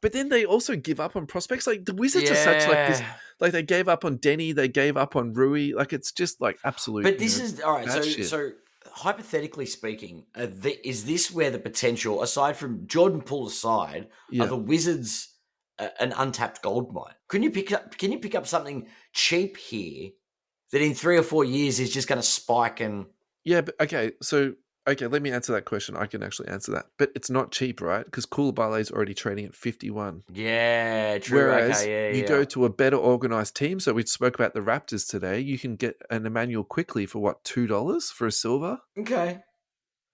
But then they also give up on prospects. Like, the Wizards are such like this. Like, they gave up on Denny, they gave up on Rui. Like, it's just like absolute. But this is all right. So hypothetically speaking, is this where the potential, aside from Jordan Poole aside, are the Wizards an untapped gold mine? Can you pick up something cheap here that in 3 or 4 years is just going to spike? And but okay, let me answer that question. I can actually answer that, but it's not cheap, right? Because Koulibaly is already trading at 51. Yeah, true. Whereas you go to a better organized team. So we spoke about the Raptors today. You can get an Emmanuel Quickly for what, $2 for a silver? Okay.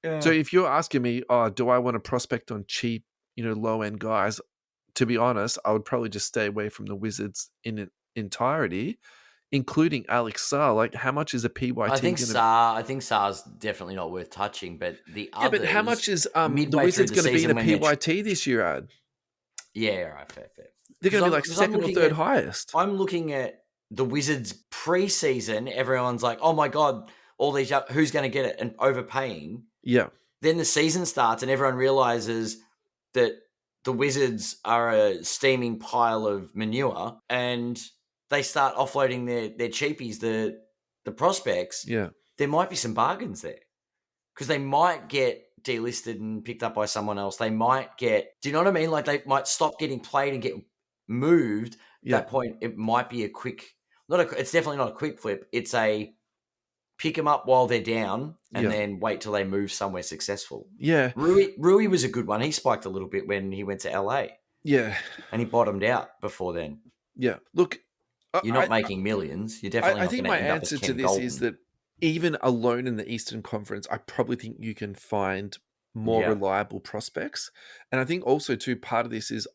Yeah. So if you're asking me, do I want to prospect on cheap, low end guys? To be honest, I would probably just stay away from the Wizards in entirety, including Alex Sarr. Like, how much is a PYT? I think Sarr's definitely not worth touching. But the others, but how much is the Wizards going to be in a PYT this year, Ad? Yeah, right, fair. They're going to be like second or third highest. I'm looking at the Wizards preseason. Everyone's like, "Oh my god, all these who's going to get it?" and overpaying. Yeah. Then the season starts, and everyone realizes that the Wizards are a steaming pile of manure, and they start offloading their cheapies, the prospects. Yeah. There might be some bargains there, because they might get delisted and picked up by someone else. They might get, do you know what I mean? Like, they might stop getting played and get moved. At that point, it might be it's definitely not a quick flip. It's a pick them up while they're down and then wait till they move somewhere successful. Yeah. Rui was a good one. He spiked a little bit when he went to LA. Yeah. And he bottomed out before then. Yeah. Look, you're not making millions. You're definitely not going to end up as Ken I think my answer to this is that even alone in the Eastern Conference, I probably think you can find more reliable prospects. And I think also, too, part of this is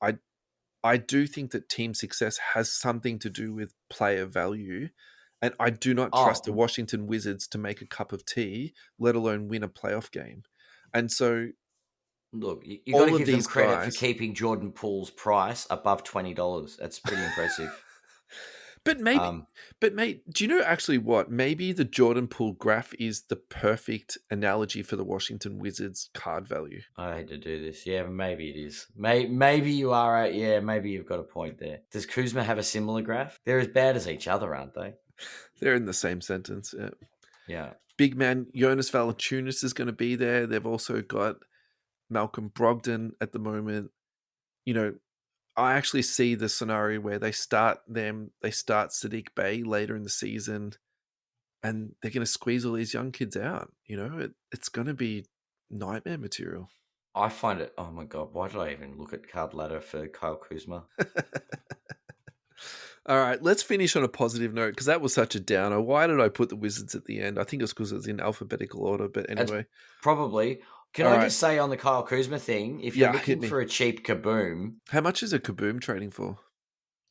I do think that team success has something to do with player value. And I do not trust the Washington Wizards to make a cup of tea, let alone win a playoff game. And so, look, you got to give them credit for keeping Jordan Poole's price above $20. That's pretty impressive. But mate, do you know actually what? Maybe the Jordan Poole graph is the perfect analogy for the Washington Wizards card value. I hate to do this. Yeah, maybe it is. Maybe you are right. Yeah, maybe you've got a point there. Does Kuzma have a similar graph? They're as bad as each other, aren't they? They're in the same sentence. Yeah. Yeah. Big man Jonas Valanciunas is going to be there. They've also got Malcolm Brogdon at the moment. I actually see the scenario where they start Sadiq Bey later in the season, and they're going to squeeze all these young kids out. It's going to be nightmare material. I find it, oh my God, why did I even look at card ladder for Kyle Kuzma? All right, let's finish on a positive note, because that was such a downer. Why did I put the Wizards at the end? I think it's because it was in alphabetical order, but anyway. Probably. Can I just say on the Kyle Kuzma thing, if you're looking for a cheap Kaboom. How much is a Kaboom trading for?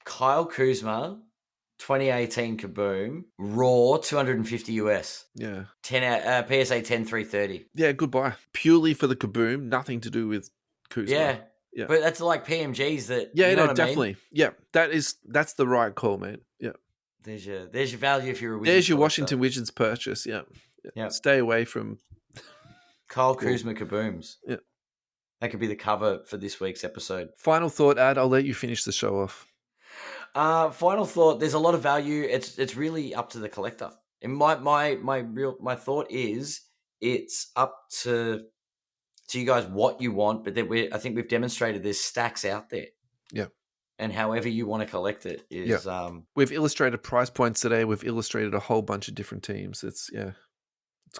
Kyle Kuzma, 2018 Kaboom, raw, $250 US. Yeah. PSA 10, 330. Yeah, goodbye. Purely for the Kaboom, nothing to do with Kuzma. Yeah. But that's like PMGs that. Yeah, you know what definitely. I mean? Yeah, that's the right call, mate. Yeah. There's your value if you're a Wizards. There's your Washington Wizards purchase. Yeah. Stay away from Kyle Kuzma Kabooms. Yeah. That could be the cover for this week's episode. Final thought, Ad. I'll let you finish the show off. Final thought. There's a lot of value. It's really up to the collector. And my thought is, it's up to you guys what you want, but then I think we've demonstrated there's stacks out there. Yeah. And however you want to collect it is we've illustrated price points today. We've illustrated a whole bunch of different teams. It's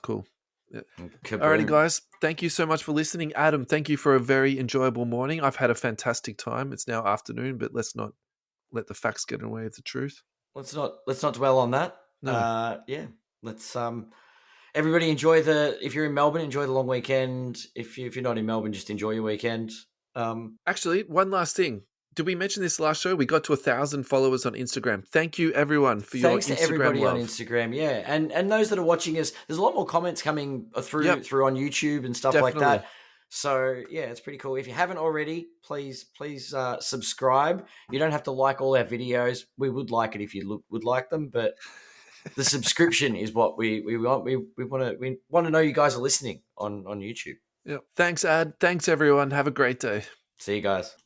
cool. Yeah. Alrighty, guys. Thank you so much for listening. Adam, thank you for a very enjoyable morning. I've had a fantastic time. It's now afternoon, but let's not let the facts get in the way of the truth. Let's not dwell on that. No. Let's everybody enjoy if you're in Melbourne, enjoy the long weekend. If you're not in Melbourne, just enjoy your weekend. Actually, one last thing. Did we mention this last show? We got to 1,000 followers on Instagram. Thank you, everyone, for your Instagram Thanks to everybody love. on Instagram, yeah. And those that are watching us, there's a lot more comments coming through on YouTube and stuff like that. So, yeah, it's pretty cool. If you haven't already, please subscribe. You don't have to like all our videos. We would like it if you would like them, but the subscription is what we want. We want to know you guys are listening on YouTube. Yeah. Thanks, Ad. Thanks, everyone. Have a great day. See you guys.